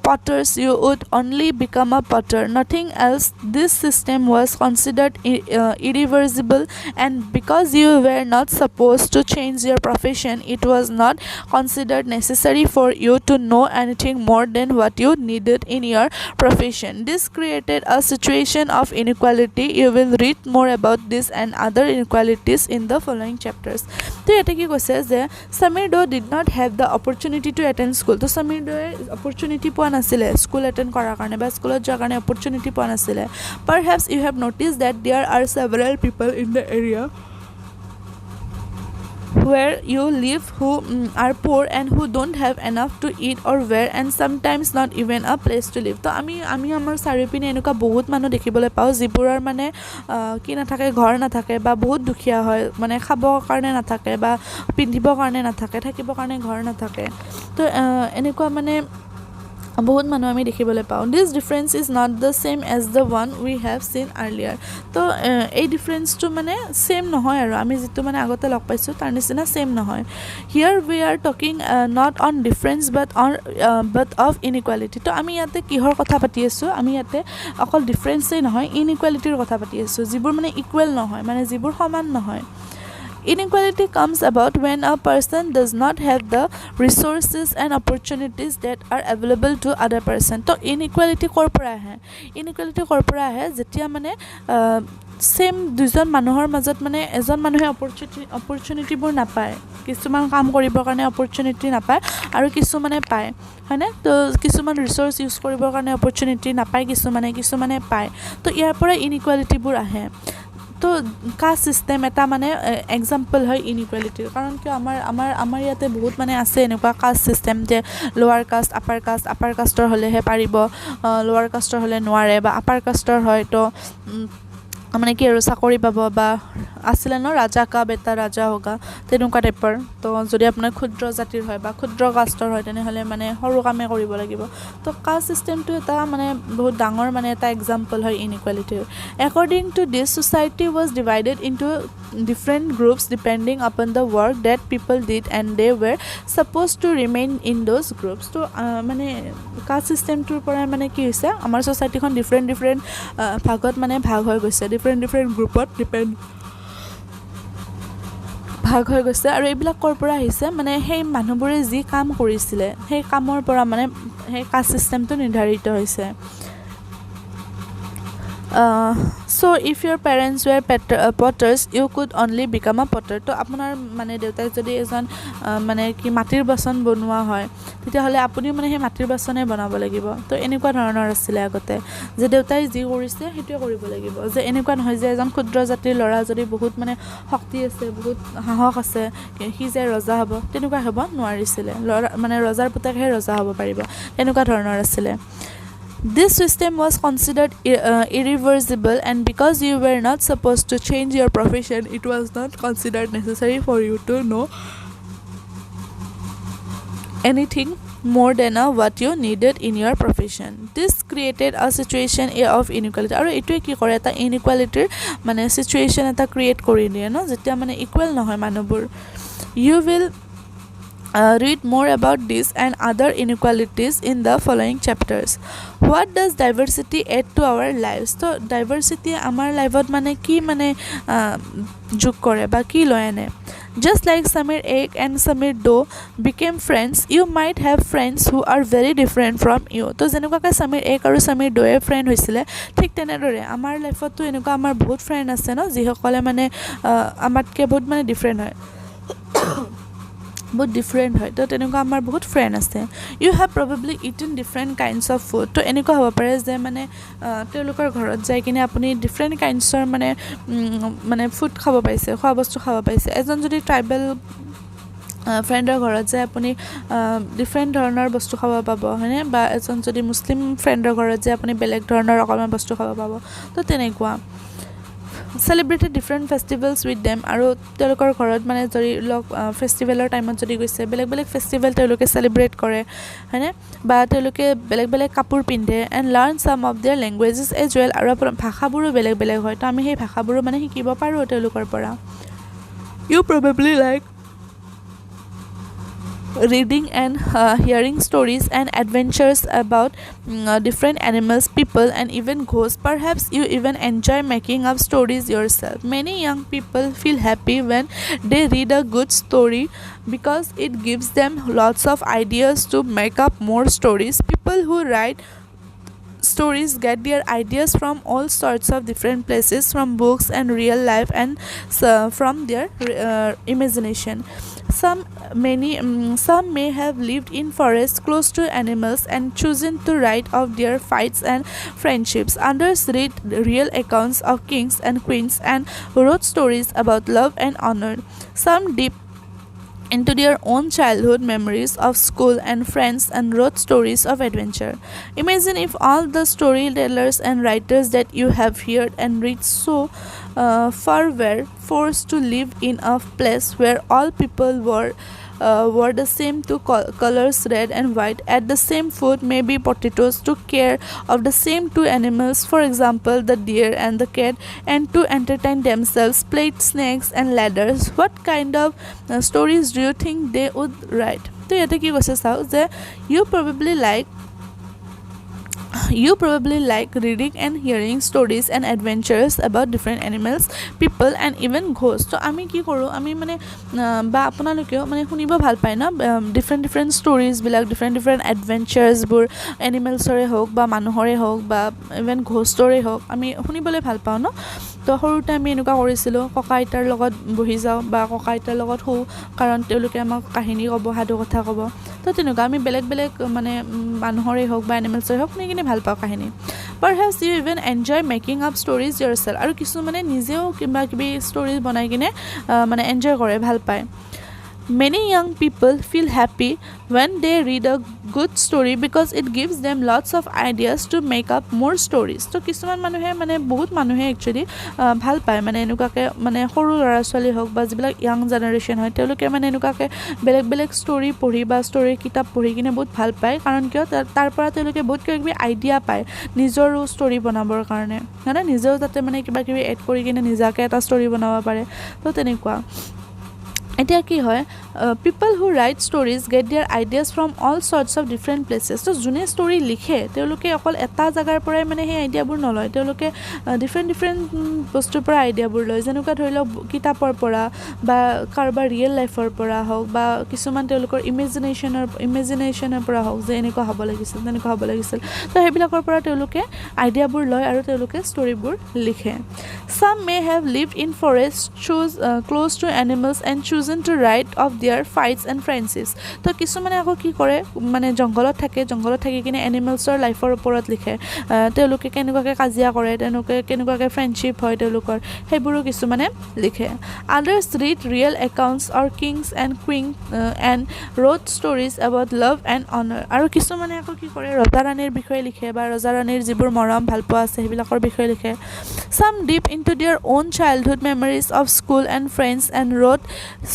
Speaker 1: potters, you would only become a potter, nothing else. This system was considered irreversible, and because you were not supposed to change your profession, it was not considered necessary for you to know anything more than what you needed in your profession. This created a situation of inequality. You will read more about this and other inequalities in the following chapters. So yete ki koise je Samir Do did not have the opportunity to attend school. To Samir Do opportunity poa nasile school attend korar karone ba school jar karone opportunity poa nasile. Perhaps you have noticed that there are several people in the area where you live who are poor and who don't have enough to eat or wear, and sometimes not even a place to live. তো আমি আমাৰ চাৰিওপিনে এনেকুৱা বহুত মানুহ দেখিবলৈ পাওঁ যিবোৰৰ মানে কি নাথাকে, ঘৰ নাথাকে বা বহুত দুখীয়া হয়, মানে খাবৰ কাৰণে নাথাকে বা পিন্ধিবৰ কাৰণে নাথাকে, থাকিবৰ কাৰণে ঘৰ নাথাকে। তো এনেকুৱা মানে বহুত মানুহ আমি দেখিবলৈ পাওঁ। This difference is not the same as the one we have seen earlier. তো এই ডিফাৰেঞ্চটো মানে সেম নহয় আৰু আমি যেটো মানে আগতে লগ পাইছোঁ তাৰ নিচিনা সেম নহয়। Here we are talking not on difference but of inequality. তো আমি ইয়াতে কিহৰ কথা পাতি আছোঁ? আমি ইয়াতে অকল ডিফাৰেঞ্চেই নহয়, ইনইকুৱেলিটিৰ কথা পাতি আছোঁ, যিবোৰ মানে ইকুৱেল নহয়, মানে যিবোৰ সমান নহয়। Inequality comes about when a person does not have the resources and opportunities that are available to other person. তো inequality কৰ পৰা আহে? Inequality কৰ পৰা আহে যেতিয়া মানে সেম দুজন মানুহৰ মাজত মানে এজন মানুহে অপৰচুনিটিবোৰ নাপায়, কিছুমান কাম কৰিবৰ কাৰণে অপৰচুনিটি নাপায় আৰু কিছুমানে পায়, হয়নে? তো কিছুমান ৰিসোৰ্স ইউজ কৰিবৰ কাৰণে অপৰচুনিটি নাপায়, কিছুমানে পায়। তো ইয়াৰ পৰা ইনইকুৱালিটিবোৰ আহে। তো কাষ্ট সিস্টেম এটা মানে এক্সাম্পল হয় ইনইকুৱালিটিৰ, কাৰণ কিয় আমাৰ ইয়াতে বহুত মানে আছে এনেকুৱা কাষ্ট সিস্টেম যে লোৱাৰ কাষ্ট আপাৰ কাষ্টৰ হ'লেহে পাৰিব, লোৱাৰ কাষ্টৰ হ'লে নোৱাৰে, বা আপাৰ কাষ্টৰ হয় তো মানে কি আৰু চাকৰি পাব, বা আছিলে ন ৰাজা কা বেটা ৰাজা হোগা, তেনেকুৱা টাইপৰ। তো যদি আপোনাৰ ক্ষুদ্ৰ জাতিৰ হয় বা ক্ষুদ্ৰ কাষ্টৰ হয় তেনেহ'লে মানে সৰু কামে কৰিব লাগিব। তো কাষ্ট চিষ্টেমটো এটা মানে বহুত ডাঙৰ মানে এটা এক্সাম্পল হয় ইনইকুৱালিটিৰ। According to this, society was divided into different groups depending upon the work that people did, and they were supposed to remain in those groups. তো মানে কাষ্ট চিষ্টেমটোৰ পৰা মানে কি হৈছে, আমাৰ ছ'চাইটিখন ডিফাৰেণ্ট ভাগত মানে ভাগ হৈ গৈছে, ডিফাৰেণ্ট গ্ৰুপত ভাগ হৈ গৈছে। আৰু এইবিলাক ক'ৰ পৰা আহিছে, মানে সেই মানুহবোৰে যি কাম কৰিছিলে সেই কামৰ পৰা মানে সেই কাষ্ট চিষ্টেমটো নিৰ্ধাৰিত হৈছে। So if your parents were potters, you could only become a potter. তো আপোনাৰ মানে দেউতাক যদি এজন মানে কি মাটিৰ বাচন বনোৱা হয়, তেতিয়াহ'লে আপুনিও মানে সেই মাটিৰ বাচনে বনাব লাগিব। তো এনেকুৱা ধৰণৰ আছিলে আগতে, যে দেউতাই যি কৰিছে সেইটোৱে কৰিব লাগিব, যে এনেকুৱা নহয় যে এজন ক্ষুদ্ৰ জাতিৰ ল'ৰা যদি বহুত মানে শক্তি আছে, বহুত সাহস আছে, সি যে ৰজা হ'ব, তেনেকুৱা হ'ব নোৱাৰিছিলে। ল'ৰা মানে ৰজাৰ পুতেকহে ৰজা হ'ব পাৰিব, তেনেকুৱা ধৰণৰ আছিলে। This system was considered irreversible, and because you were not supposed to change your profession, it was not considered necessary for you to know anything more than what you needed in your profession. This created a situation of inequality. আৰু এইটোৱে কি কৰে, এটা ইনইকুৱালিটিৰ মানে situation এটা create কৰি দিয়ে ন, যেতিয়া মানে ইকুৱেল নহয় মানুহবোৰ। You will read more about this and other inequalities in the following chapters. What does diversity add to our lives? So diversity আমাৰ লাইফত মানে কি মানে যোগ কৰে বা কি লৈ আনে? Just like Samir Ek and Samir Do became friends, you might have friends who are very different from you. তো যেনেকুৱাকৈ Samir Ek আৰু Samir Do ফ্ৰেণ্ড হৈছিলে, ঠিক তেনেদৰে আমাৰ লাইফতো এনেকুৱা আমাৰ বহুত ফ্ৰেণ্ড আছে ন, যিসকলে মানে আমাতকৈ বহুত মানে ডিফাৰেণ্ট হয়, বহুত ডিফাৰেণ্ট হয়। তো তেনেকুৱা আমাৰ বহুত ফ্ৰেণ্ড আছে। You have probably eaten different kinds of food. তো এনেকুৱা হ'ব পাৰে যে মানে তেওঁলোকৰ ঘৰত যাই কিনে আপুনি ডিফাৰেণ্ট কাইণ্ডছৰ মানে ফুড খাব পাইছে, খোৱা বস্তু খাব পাইছে। এজন যদি ট্ৰাইবেল ফ্ৰেণ্ডৰ ঘৰত যায় আপুনি ডিফাৰেণ্ট ধৰণৰ বস্তু খাব পাব, হয়নে? বা এজন যদি মুছলিম ফ্ৰেণ্ডৰ ঘৰত যায় আপুনি বেলেগ ধৰণৰ অকণমান বস্তু খাব পাব। তো তেনেকুৱা celebrated different festivals with them আৰু তেওঁলোকৰ ঘৰত মানে যদি লগ ফেষ্টিভেলৰ টাইমত যদি গৈছে বেলেগ বেলেগ ফেষ্টিভেল তেওঁলোকে সেলিব্ৰেট কৰে হয়নে বা তেওঁলোকে বেলেগ বেলেগ কাপোৰ পিন্ধে and learn some of their languages as well আৰু ভাষাবোৰো বেলেগ বেলেগ হয় তো আমি সেই ভাষাবোৰো মানে শিকিব পাৰো তেওঁলোকৰ পৰা you probably like reading and hearing stories and adventures about different animals, people and even ghosts. Perhaps you even enjoy making up stories yourself. Many young people feel happy when they read a good story because it gives them lots of ideas to make up more stories. People who write stories get their ideas from all sorts of different places, from books and real life and from their imagination. Some may have lived in forests close to animals and chosen to write of their fights and friendships. Others read real accounts of kings and queens and wrote stories about love and honor. Some deep into their own childhood memories of school and friends and wrote stories of adventure. Imagine if all the storytellers and writers that you have heard and read so far were forced to live in a place where all people were the same two colors, red and white, ate the same food, maybe potatoes, took care of the same two animals, for example the deer and the cat, and to entertain themselves played snakes and ladders. What kind of stories do you think they would write? So yate ki koise sao je you probably like reading and hearing stories and adventures about different animals, people and even ghosts. So ami ki koru ami mane ba apunaloke mane hunibo bhal pai na different stories bilak different adventures bur animals ore hok ba manuhore hok ba even ghost ore hok ami hunibole bhal pao no তো সৰুতে আমি এনেকুৱা কৰিছিলোঁ ককা আইতাৰ লগত বহি যাওঁ বা ককা আইতাৰ লগত হওঁ কাৰণ তেওঁলোকে আমাক কাহিনী ক'ব সাধু কথা ক'ব তো তেনেকুৱা আমি বেলেগ বেলেগ মানে মানুহৰে হওক বা এনিমেলছৰে হওক শুনি কিনে ভাল পাওঁ কাহিনী perhaps you even enjoy making up stories yourself আৰু কিছু মানে নিজেও কিবা কিবি ষ্টৰী বনাই কিনে মানে এনজয় কৰে ভাল পায় Many young people feel happy when they read a good story because it gives them lots of ideas to make up more stories. So কিছুমান মানুহে মানে বহুত মানুহে actually ভাল পায় মানে এনেকুৱাকে মানে সৰু ল'ৰা ছোৱালী হওক বা যিবিলাক ইয়াং জেনেৰেশ্যন হয় তেওঁলোকে মানে এনেকুৱাকে বেলেগ বেলেগ ষ্টৰী পঢ়ি বা ষ্টৰী কিতাপ পঢ়ি কিনে বহুত ভাল পায় কাৰণ কিয় তাৰ পৰা তেওঁলোকে বহুত কিবা আইডিয়া পায় নিজৰো ষ্টৰী বনাবৰ কাৰণে মানে নিজেও যাতে মানে কিবা কিবি এড কৰি কিনে নিজাকে এটা ষ্টৰী বনাব পাৰে তো তেনেকুৱা এতিয়া কি হয় people who write stories get their ideas from all sorts of different places তো যোনে ষ্টৰী লিখে তেওঁলোকে অকল এটা জাগাৰ পৰাই মানে সেই আইডিয়াবোৰ নলয় তেওঁলোকে different বস্তুৰ পৰা আইডিয়াবোৰ লয় যেনেকুৱা ধৰি লওক কিতাপৰ পৰা বা কাৰোবাৰ ৰিয়েল লাইফৰ পৰা হওক বা কিছুমান তেওঁলোকৰ ইমেজিনেশ্যনৰ পৰা হওক যে এনেকুৱা হ'ব লাগিছিল তেনেকুৱা হ'ব লাগিছিল তো সেইবিলাকৰ পৰা তেওঁলোকে আইডিয়াবোৰ লয় আৰু তেওঁলোকে ষ্টৰীবোৰ লিখে Some may have lived in forests close to animals and chosen to write of their fights and friendships. তো কিছুমানে আকৌ কি কৰে মানে জংগলত থাকি কিনে এনিমেলছৰ লাইফৰ ওপৰত লিখে তেওঁলোকে কেনেকুৱাকৈ কাজিয়া কৰে তেওঁলোকে কেনেকুৱাকৈ ফ্ৰেণ্ডশ্বিপ হয় তেওঁলোকৰ সেইবোৰো কিছুমানে লিখে Others read real accounts of kings and queens and wrote stories about love and honor আৰু কিছুমানে আকৌ কি কৰে ৰজা ৰাণীৰ বিষয়ে লিখে বা ৰজা ৰাণীৰ যিবোৰ মৰম ভালপোৱা আছে সেইবিলাকৰ বিষয়ে লিখে Some deep into their own childhood memories of school and friends and wrote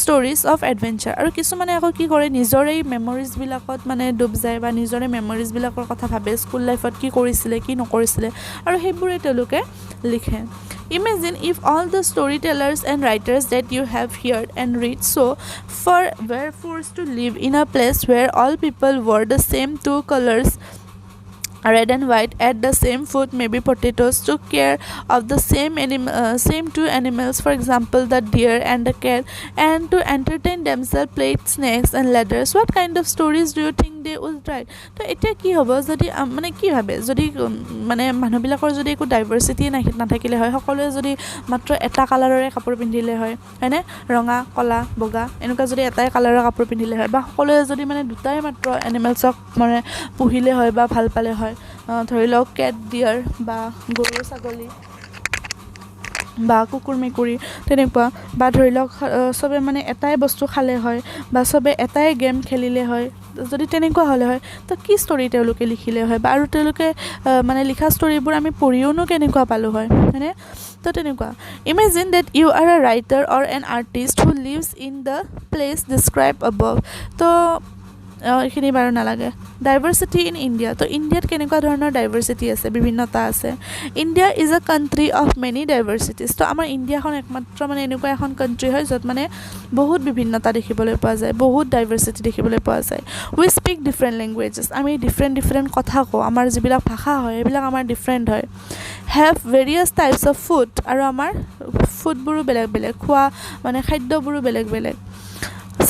Speaker 1: stories of adventure আৰু কিছুমানে আকৌ কি কৰে নিজৰে মেমৰিজ বিলাকত মানে ডুব যায় বা নিজৰে মেমৰিজ বিলাকৰ কথা ভাবে স্কুল লাইফত কি কৰিছিলে কি নকৰিছিলে আৰু সেইবোৰে তেওঁলোকে লিখে Imagine if all the storytellers and writers that you have heard and read so far were forced to live in a place where all people wore the same two colors red and white ate the same food maybe potatoes took care of the same two animals for example the deer and the cat and to entertain themselves played snakes and ladders what kind of stories do you think they would write তো এটা কি হ'ব যদি মানে কি ভাবে যদি মানে মানুহবিলাকৰ যদি একো ডাইভাৰ্চিটি নাথাকিলে হয় সকলোৱে যদি মাত্ৰ এটা কালাৰৰে কাপোৰ পিন্ধিলে হয় হয়নে ৰঙা কলা বগা এনেকুৱা যদি এটাই কালাৰৰ কাপোৰ পিন্ধিলে হয় বা সকলোৱে যদি মানে দুটাই মাত্ৰ এনিমেলছক মানে পুহিলে হয় বা ভাল পালে হয় ধৰি লওক কেট ডিয়াৰ বা গৰু ছাগলী বা কুকুৰ মেকুৰী তেনেকুৱা বা ধৰি লওক সবে মানে এটাই বস্তু খালে হয় বা সবে এটাই গেম খেলিলে হয় যদি তেনেকুৱা হ'লে হয় তো কি ষ্টৰী তেওঁলোকে লিখিলে হয় বা আৰু তেওঁলোকে মানে লিখা ষ্টৰীবোৰ আমি পঢ়িওনো কেনেকুৱা পালোঁ হয় হয়নে তো তেনেকুৱা imagine that you are a writer or an artist who lives in the place describe above তো এইখিনি বাৰু নালাগে ডাইভাৰ্চিটি ইন ইণ্ডিয়া তো ইণ্ডিয়াত কেনেকুৱা ধৰণৰ ডাইভাৰ্চিটি আছে বিভিন্নতা আছে India is a country of many diversities তো আমাৰ ইণ্ডিয়াখন একমাত্ৰ মানে এনেকুৱা এখন কাণ্ট্ৰি হয় য'ত মানে বহুত বিভিন্নতা দেখিবলৈ পোৱা যায় বহুত ডাইভাৰ্চিটি দেখিবলৈ পোৱা যায় উই স্পীক ডিফাৰেণ্ট লেংগুৱেজেছ আমি ডিফাৰেণ্ট কথা কওঁ আমাৰ যিবিলাক ভাষা হয় সেইবিলাক আমাৰ ডিফাৰেণ্ট হয় have various types of food আৰু আমাৰ ফুডবোৰো বেলেগ বেলেগ খোৱা মানে খাদ্যবোৰো বেলেগ বেলেগ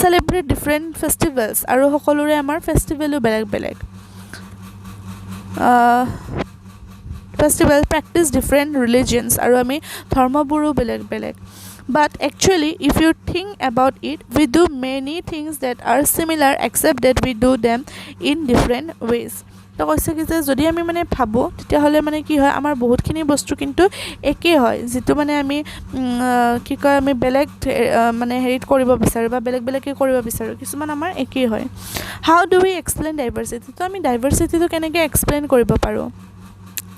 Speaker 1: celebrate different festivals আৰু সকলোৰে আমাৰ ফেষ্টিভেলো বেলেগ বেলেগ festival practice different religions আৰু আমি ধৰ্মবোৰো বেলেগ বেলেগ but actually if you think about it we do many things that are similar except that we do them in different ways তো কৈছে কি যে যদি আমি মানে ভাবোঁ তেতিয়াহ'লে মানে কি হয় আমাৰ বহুতখিনি বস্তু কিন্তু একেই হয় যিটো মানে আমি কি কয় আমি বেলেগ মানে হেৰিত কৰিব বিচাৰোঁ বা বেলেগ বেলেগকৈ কৰিব বিচাৰোঁ কিছুমান আমাৰ একেই হয় হাউ ডু উই এক্সপ্লেইন ডাইভাৰ্চিটি তো আমি ডাইভাৰ্চিটিটো কেনেকৈ এক্সপ্লেইন কৰিব পাৰোঁ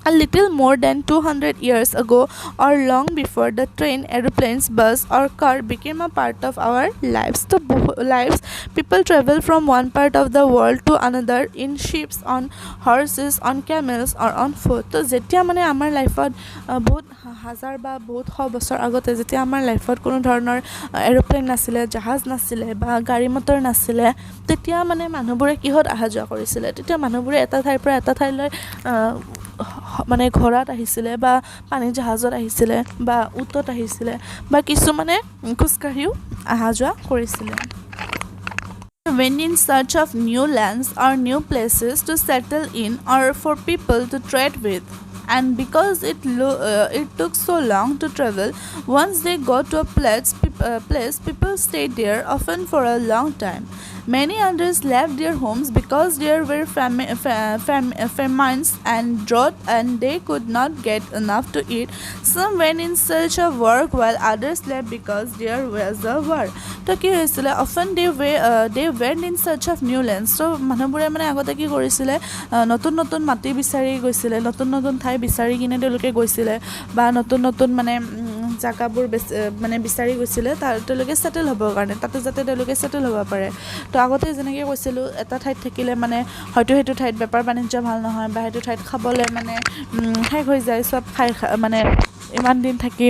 Speaker 1: A little more than 200 years ago or long before the train, aeroplanes, bus or car became a part of our lives. So people travel from one part of the world to another in ships, on horses, on camels or on foot. So যেতিয়া মানে আমাৰ লাইফত বহুত হাজাৰ বা বহুত শ বছৰ আগতে যেতিয়া আমাৰ লাইফত কোনো ধৰণৰ এৰোপ্লেন নাছিলে জাহাজ নাছিলে বা গাড়ী মটৰ নাছিলে তেতিয়া মানে মানুহবোৰে কিহত অহা যোৱা কৰিছিলে তেতিয়া মানুহবোৰে এটা ঠাইৰ পৰা এটা ঠাইলৈ মানে ঘোঁৰাত আহিছিলে বা পানী জাহাজত আহিছিলে বা উটত আহিছিলে বা কিছুমানে খোজকাঢ়িও অহা যোৱা কৰিছিলে Went in search of new lands or new places to settle in or for people to trade with and because it took so long to travel once they got to a place people stayed there often for a long time many others left their homes because there were famines and drought and they could not get enough to eat some went in search of work while others left because there was a war তো কি হৈছিলে often they went in search of new lands so মানুহবোৰে মানে আগতে কি কৰিছিলে নতুন নতুন মাটি বিচাৰি গৈছিলে নতুন নতুন ঠাই বিচাৰি কিনে তেওঁলোকে গৈছিলে বা নতুন মানে জাগাবোৰ মানে বিচাৰি গৈছিলে তেওঁলোকে সেটেল হ'বৰ কাৰণে তাতে যাতে তেওঁলোকে সেটেল হ'ব পাৰে তো আগতে যেনেকৈ কৈছিলোঁ এটা ঠাইত থাকিলে মানে হয়তো সেইটো ঠাইত বেপাৰ বাণিজ্য ভাল নহয় বা সেইটো ঠাইত খাবলৈ মানে শেষ হৈ যায় চব খাই মানে ইমান দিন থাকি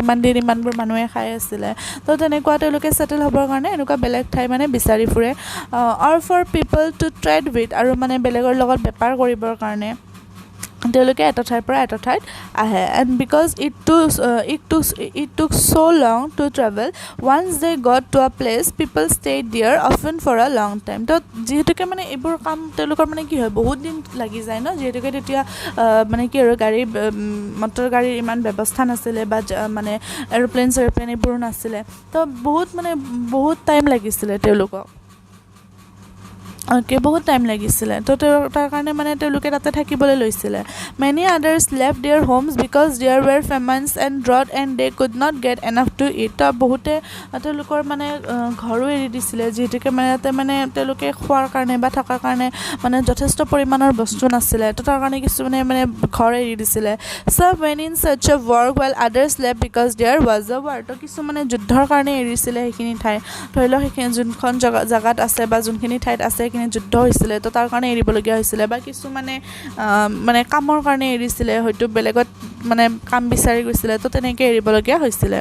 Speaker 1: ইমানবোৰ মানুহে খাই আছিলে তো তেনেকুৱা তেওঁলোকে সেটেল হ'বৰ কাৰণে এনেকুৱা বেলেগ ঠাই মানে বিচাৰি ফুৰে or for people to trade with আৰু মানে বেলেগৰ লগত বেপাৰ কৰিবৰ কাৰণে তেওঁলোকে এটা ঠাইৰ পৰা এটা ঠাইত আহে and because it took so long to travel once they got to a place people stayed there often for a long time তো যিহেতুকে মানে এইবোৰ কাম তেওঁলোকৰ মানে কি হয় বহুত দিন লাগি যায় ন যিহেতুকে তেতিয়া মানে কি আৰু গাড়ী মটৰ গাড়ীৰ ইমান ব্যৱস্থা নাছিলে বা মানে এৰোপ্লেন এইবোৰ নাছিলে তো বহুত টাইম লাগিছিলে তেওঁলোকক বহুত টাইম লাগিছিলে তো তাৰ কাৰণে মানে তেওঁলোকে তাতে থাকিবলৈ লৈছিলে many others left their homes because there were famines and drought and they could not get enough to eat তো বহুতে তেওঁলোকৰ মানে ঘৰো এৰি দিছিলে যিহেতুকে মানে তাতে মানে তেওঁলোকে খোৱাৰ কাৰণে বা থকাৰ কাৰণে মানে যথেষ্ট পৰিমাণৰ বস্তু নাছিলে তো তাৰ কাৰণে কিছুমানে মানে ঘৰ এৰি দিছিলে some went in search of work while others left because there was a war তো কিছুমানে যুদ্ধৰ কাৰণে এৰিছিলে সেইখিনি ঠাই ধৰি লওক সেইখিনি যোনখন জাগাত আছে বা যোনখিনি ঠাইত আছে যুদ্ধ হৈছিলে তো তাৰ কাৰণে এৰিবলগীয়া হৈছিলে বা কিছুমানে মানে কামৰ কাৰণে এৰিছিলে হয়তো বেলেগত মানে কাম বিচাৰি গৈছিলে তো তেনেকৈ এৰিবলগীয়া হৈছিলে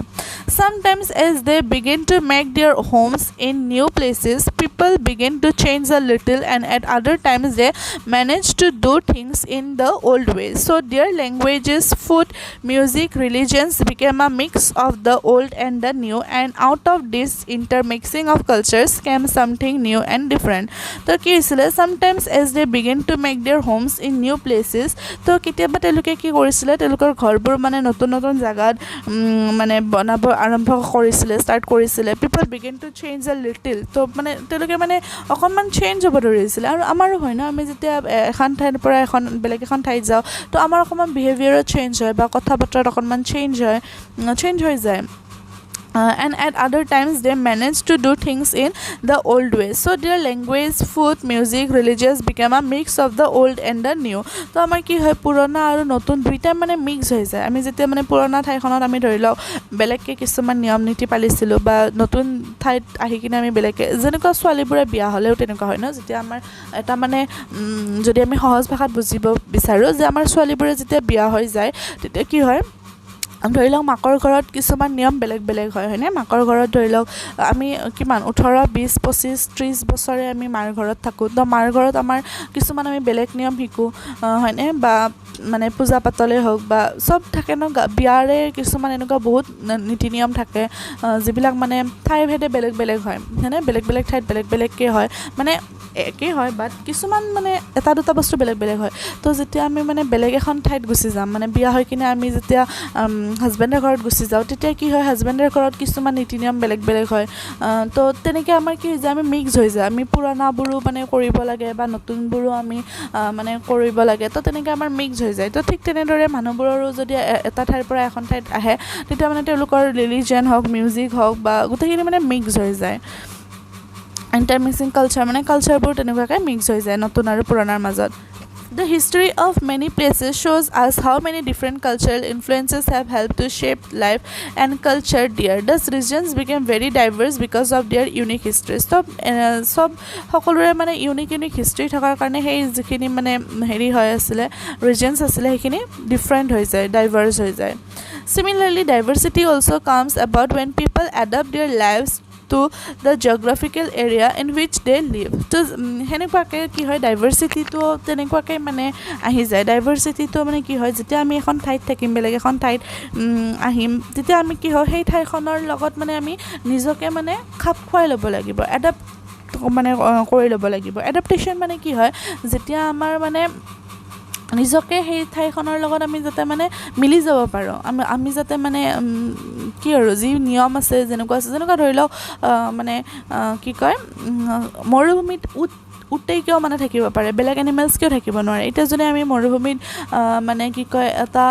Speaker 1: sometimes as they begin to make their homes in new places people begin to change a little and at other times they manage to do things in the old ways so their languages food music religions became a mix of the old and the new and out of this intermixing of cultures came something new and different তো কি হৈছিলে sometimes as they begin to make their homes in new places তো কেতিয়াবা তেওঁলোকে কি কৰিছিলে তেওঁলোকৰ ঘৰবোৰ মানে নতুন জাগাত মানে বনাব আৰম্ভ কৰিছিলে ষ্টাৰ্ট কৰিছিলে people begin to change a little তো মানে তেওঁলোকে মানে অকণমান চেঞ্জ হ'ব ধৰিছিলে আৰু আমাৰো হয় ন আমি যেতিয়া এখন ঠাইৰ পৰা বেলেগ এখন ঠাইত যাওঁ তো আমাৰ অকণমান বিহেভিয়াৰো চেঞ্জ হয় বা কথা বতৰাত অকণমান চেঞ্জ হৈ যায় and at other times they manage to do things in the old way. So their language, food, music, religious become a mix of the old and the new. তো আমাৰ কি হয় পুৰণা আৰু নতুন দুইটা মানে মিক্স হৈ যায় আমি যেতিয়া মানে পুৰণা ঠাইখনত আমি ধৰি লওক বেলেগকৈ কিছুমান নিয়ম নীতি পালিছিলোঁ বা নতুন ঠাইত আহি কিনে আমি বেলেগকৈ যেনেকুৱা ছোৱালীবোৰে বিয়া হ'লেও তেনেকুৱা হয় ন যেতিয়া আমাৰ এটা মানে যদি আমি সহজ ভাষাত বুজিব বিচাৰোঁ যে আমাৰ ছোৱালীবোৰে যেতিয়া বিয়া হৈ যায় তেতিয়া কি হয় ধৰি লওক মাকৰ ঘৰত কিছুমান নিয়ম বেলেগ বেলেগ হয় হয়নে মাকৰ ঘৰত ধৰি লওক আমি কিমান 18 20 25 30 বছৰে আমি মাৰ ঘৰত থাকোঁ তো মাৰ ঘৰত আমাৰ কিছুমান আমি বেলেগ নিয়ম শিকোঁ হয়নে বা মানে পূজা পাতলে হওক বা সব থাকে ন বিয়াৰে কিছুমান এনেকুৱা বহুত নীতি নিয়ম থাকে যিবিলাক মানে ঠাই ভেদে বেলেগ বেলেগ হয় হয়নে বেলেগ বেলেগ ঠাইত বেলেগ বেলেগকৈ হয় মানে একেই হয় বাট কিছুমান মানে এটা দুটা বস্তু বেলেগ বেলেগ হয় তো যেতিয়া আমি মানে বেলেগ এখন ঠাইত গুচি যাম মানে বিয়া হৈ কিনে আমি যেতিয়া হাজবেণ্ডৰ ঘৰত গুচি যাওঁ তেতিয়া কি হয় হাজবেণ্ডৰ ঘৰত কিছুমান নীতি নিয়ম বেলেগ বেলেগ হয় তো তেনেকৈ আমাৰ কি হৈ যায় আমি মিক্স হৈ যায় আমি পুৰণাবোৰো মানে কৰিব লাগে বা নতুনবোৰো আমি মানে কৰিব লাগে তো তেনেকৈ আমাৰ মিক্স হৈ যায় তো ঠিক তেনেদৰে মানুহবোৰৰো যদি এটা ঠাইৰ পৰা এখন ঠাইত আহে তেতিয়া মানে তেওঁলোকৰ ৰিলিজন হওক মিউজিক হওক বা গোটেইখিনি মানে মিক্স হৈ যায় ইণ্টাৰমিক্সিং কালচাৰ মানে কালচাৰবোৰ তেনেকুৱাকৈ মিক্স হৈ যায় নতুন আৰু পুৰণাৰ মাজত The history of many places shows us how many different cultural influences have helped to shape life and culture there. Thus regions became very diverse because of their unique histories. সব সকলোৰে মানে unique history থকাৰ কাৰণে সেই যিখিনি মানে হেৰি হৈ আছিলে ৰিজনছ আছিলে সেইখিনি ডিফাৰেণ্ট হৈ যায় ডাইভাৰ্ছ হৈ যায় Similarly, diversity also comes about when people adapt their lives to the geographical area in which they live. তো সেনেকুৱাকৈ কি হয় ডাইভাৰ্চিটিটো তেনেকুৱাকৈ মানে আহি যায় ডাইভাৰ্চিটিটো মানে কি হয় যেতিয়া আমি এখন ঠাইত থাকিম বেলেগ এখন ঠাইত আহিম তেতিয়া আমি কি হয় সেই ঠাইখনৰ লগত মানে আমি নিজকে মানে খাপ খুৱাই ল'ব লাগিব এডাপ্ট মানে কৰি ল'ব লাগিব এডাপ্টেশ্যন মানে কি হয় যেতিয়া আমাৰ মানে নিজকে সেই ঠাইখনৰ লগত আমি যাতে মানে মিলি যাব পাৰোঁ আমি যাতে মানে কি আৰু যি নিয়ম আছে যেনেকুৱা ধৰি লওক মানে কি কয় মৰুভূমিত উটেই কিয় মানে থাকিব পাৰে বেলেগ এনিমেলছ কিয় থাকিব নোৱাৰে এতিয়া যদি আমি মৰুভূমিত মানে কি কয় এটা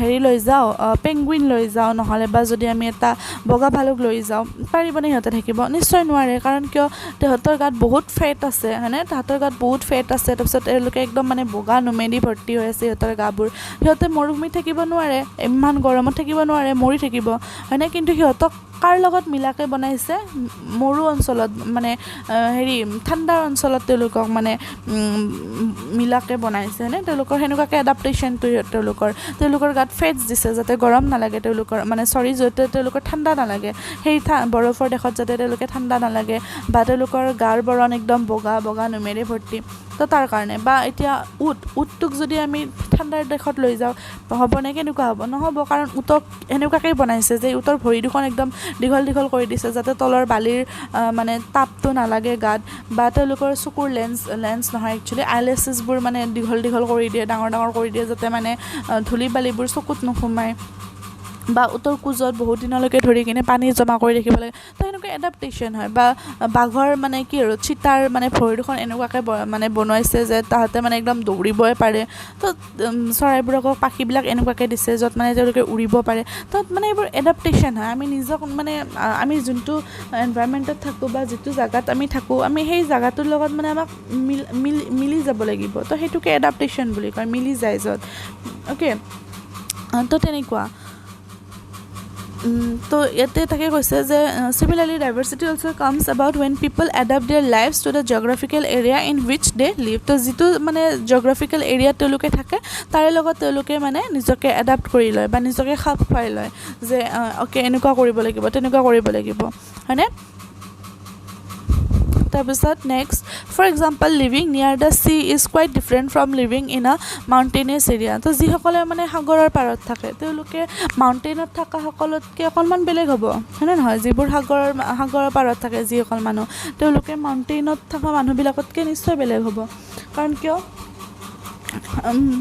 Speaker 1: হেৰি লৈ যাওঁ পেংগুইন লৈ যাওঁ নহ'লে বা যদি আমি এটা বগা ভালুক লৈ যাওঁ পাৰিবনে সিহঁতে থাকিব নিশ্চয় নোৱাৰে কাৰণ কিয় তাহাঁতৰ গাত বহুত ফেট আছে হয়নে তাহাঁতৰ গাত বহুত ফেট আছে তাৰপিছত তেওঁলোকে একদম মানে বগা নোমেদি ভৰ্তি হৈ আছে সিহঁতৰ গাবোৰ সিহঁতে মৰুভূমিত থাকিব নোৱাৰে ইমান গৰমত থাকিব নোৱাৰে মৰি থাকিব হয়নে কিন্তু সিহঁতক কাৰ লগত মিলাকৈ বনাইছে মৰু অঞ্চলত মানে হেৰি ঠাণ্ডা অঞ্চলত তেওঁলোকক মানে মিলাকৈ বনাইছে নে তেওঁলোকৰ সেনেকুৱাকৈ এডাপ্টেশ্যনটো তেওঁলোকৰ গাত ফেটছ দিছে যাতে গৰম নালাগে তেওঁলোকৰ মানে যাতে তেওঁলোকৰ ঠাণ্ডা নালাগে সেই বৰফৰ দেশত যাতে তেওঁলোকে ঠাণ্ডা নালাগে বা তেওঁলোকৰ গাৰ বৰণ একদম বগা নোমেৰে ভৰ্তি তো তাৰ কাৰণে বা এতিয়া উটটোক যদি আমি ঠাণ্ডাৰ দেশত লৈ যাওঁ হ'বনে কেনেকুৱা হ'ব নহ'ব কাৰণ উটক এনেকুৱাকৈ বনাইছে যে উটৰ ভৰি দুখন একদম দীঘল কৰি দিছে যাতে তলৰ বালিৰ মানে তাপটো নালাগে গাত বা তেওঁলোকৰ চকুৰ লেন্স নহয় একচুৱেলি আইলেছেছবোৰ মানে দীঘল কৰি দিয়ে ডাঙৰ কৰি দিয়ে যাতে মানে ধূলি বালিবোৰ চকুত নোসোমায় বা উত্তৰ কোজত বহুত দিনলৈকে ধৰি কিনে পানী জমা কৰি ৰাখিব লাগে তো এনেকুৱা এডাপ্টেশ্যন হয় বা বাঘৰ মানে কি আৰু চিতাৰ মানে ভৰি দুখন এনেকুৱাকৈ মানে বনাইছে যে তাহাঁতে মানে একদম দৌৰিবই পাৰে তো চৰাইবোৰকো পাখিবিলাক এনেকুৱাকৈ দিছে য'ত মানে তেওঁলোকে উৰিব পাৰে তো মানে এইবোৰ এডাপ্টেশ্যন হয় আমি নিজক মানে আমি যোনটো এনভাইৰমেণ্টত থাকোঁ বা যিটো জেগাত আমি থাকোঁ আমি সেই জেগাটোৰ লগত মানে আমাক মিলি যাব লাগিব তো সেইটোকে এডাপ্টেশ্যন বুলি কয় মিলি যায় য'ত অ'কে তো তেনেকুৱা তো ইয়াতে তাকে কৈছে যে similarly diversity also comes about when people adapt their lives to the geographical area in which they live তো যিটো মানে geographical area তেওঁলোকে থাকে তাৰে লগত তেওঁলোকে মানে নিজকে এডাপ্ট কৰি লয় বা নিজকে খাপ খুৱাই লয় যে অ'কে এনেকুৱা কৰিব লাগিব তেনেকুৱা কৰিব লাগিব হয়নে তাৰপিছত next for example living near the sea is quite different from living in a mountainous area তো যিসকলে মানে সাগৰৰ পাৰত থাকে তেওঁলোকে মাউণ্টেইনত থকা সকলতকৈ অকণমান বেলেগ হ'ব হয়নে নহয় যিবোৰ সাগৰৰ পাৰত থাকে যিসকল মানুহ তেওঁলোকে মাউণ্টেইনত থকা মানুহবিলাকতকৈ নিশ্চয় বেলেগ হ'ব কাৰণ কিয়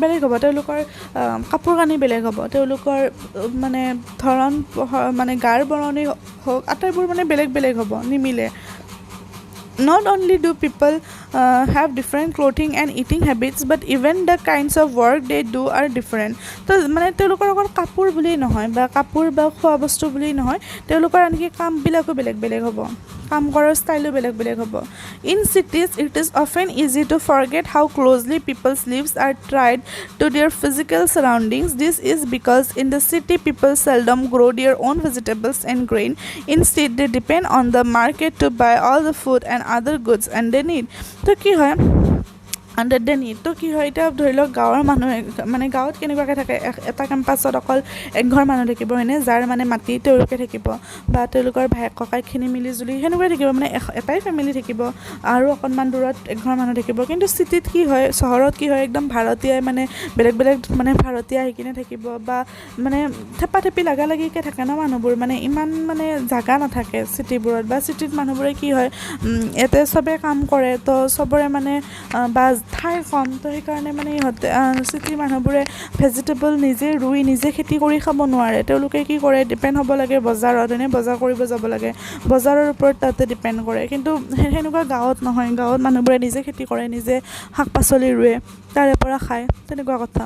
Speaker 1: বেলেগ হ'ব তেওঁলোকৰ কাপোৰ কানি বেলেগ হ'ব তেওঁলোকৰ মানে ধৰণ মানে গাৰ বৰণেই হওক আটাইবোৰ মানে বেলেগ হ'ব নিমিলে Not only do people have different clothing and eating habits, but even the kinds of work they do are different. তো মানে তেওঁলোকৰ অকল কাপোৰ বুলি নহয় বা কাপোৰ বা খোৱা বস্তু বুলি নহয়, তেওঁলোকৰ আনকি কামবিলাকো বেলেগ বেলেগ হ'ব, কাম কৰাৰ ষ্টাইলো বেলেগ বেলেগ হ'ব. In cities, it is often easy to forget how closely people's lives are tied to their physical surroundings. This is because in the city, people seldom grow their own vegetables and grain. Instead, they depend on the market to buy all the food and other goods and they need. তো কি হয় under the need তো কি হয় এতিয়া ধৰি লওক গাঁৱৰ মানুহে মানে গাঁৱত কেনেকুৱাকৈ থাকে এটা কেম্পাছত অকল একঘৰ মানুহ থাকিব হয়নে যাৰ মানে মাটি তেওঁলোকে থাকিব বা তেওঁলোকৰ ভাই ককাইখিনি মিলি জুলি সেনেকুৱাই থাকিব মানে এটাই ফেমিলি থাকিব আৰু অকণমান দূৰত একঘৰ মানুহ থাকিব কিন্তু চিটিত কি হয় চহৰত কি হয় একদম ভাৰতীয় মানে বেলেগ বেলেগ মানে ভাৰতীয় আহি কিনে থাকিব বা মানে থেপাথেপি লাগালাগিকৈ থাকে ন মানুহবোৰ মানে ইমান মানে জাগা নাথাকে চিটিবোৰত বা চিটিত মানুহবোৰে কি হয় ইয়াতে চবে কাম কৰে তো চবৰে মানে বা ঠাই কম তো সেইকাৰণে মানে ইহঁতে চিটিৰ মানুহবোৰে ভেজিটেবল নিজে ৰুই নিজে খেতি কৰি খাব নোৱাৰে তেওঁলোকে কি কৰে ডিপেণ্ড হ'ব লাগে বজাৰত এনে বজাৰ কৰিব যাব লাগে বজাৰৰ ওপৰত তাতে ডিপেণ্ড কৰে কিন্তু সেনেকুৱা গাঁৱত নহয় গাঁৱত মানুহবোৰে নিজে খেতি কৰে নিজে শাক পাচলি ৰুৱে তাৰে পৰা খায় তেনেকুৱা কথা.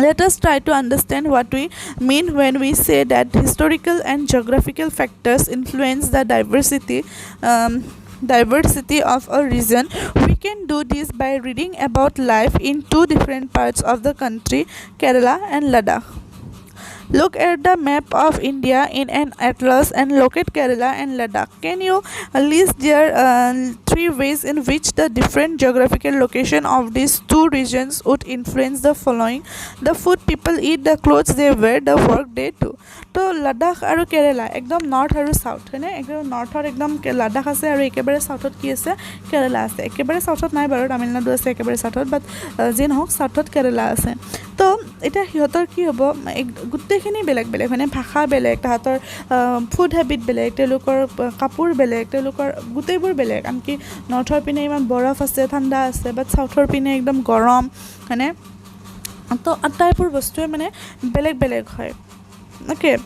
Speaker 1: Let us try to understand what we mean when we say that historical and geographical factors influence the diversity of a region. We can do this by reading about life in two different parts of the country, Kerala and Ladakh. Look at the map of India in an atlas and locate Kerala and Ladakh. Can you list their three ways in which the different geographical location of these two regions would influence the following: the food people eat, the clothes they wear, the work they do. তো লাডাখ আৰু কেৰেলা একদম north আৰু south হয়নে একদম নৰ্থত একদম লাডাখ আছে আৰু একেবাৰে চাউথত কি আছে কেৰেলা আছে একেবাৰে চাউথত নাই বাৰু তামিলনাডু আছে একেবাৰে চাউথত বাট যি নহওক চাউথত কেৰেলা আছে তো এতিয়া সিহঁতৰ কি হ'ব গোটেইখিনি বেলেগ বেলেগ মানে ভাষা বেলেগ তাহাঁতৰ ফুড হেবিট বেলেগ তেওঁলোকৰ কাপোৰ বেলেগ তেওঁলোকৰ গোটেইবোৰ বেলেগ আনকি নৰ্থৰ পিনে ইমান বৰফ আছে ঠাণ্ডা আছে বাট চাউথৰ পিনে একদম গৰম হয়নে তো আটাইবোৰ বস্তুৱে মানে বেলেগ বেলেগ হয়. Okay,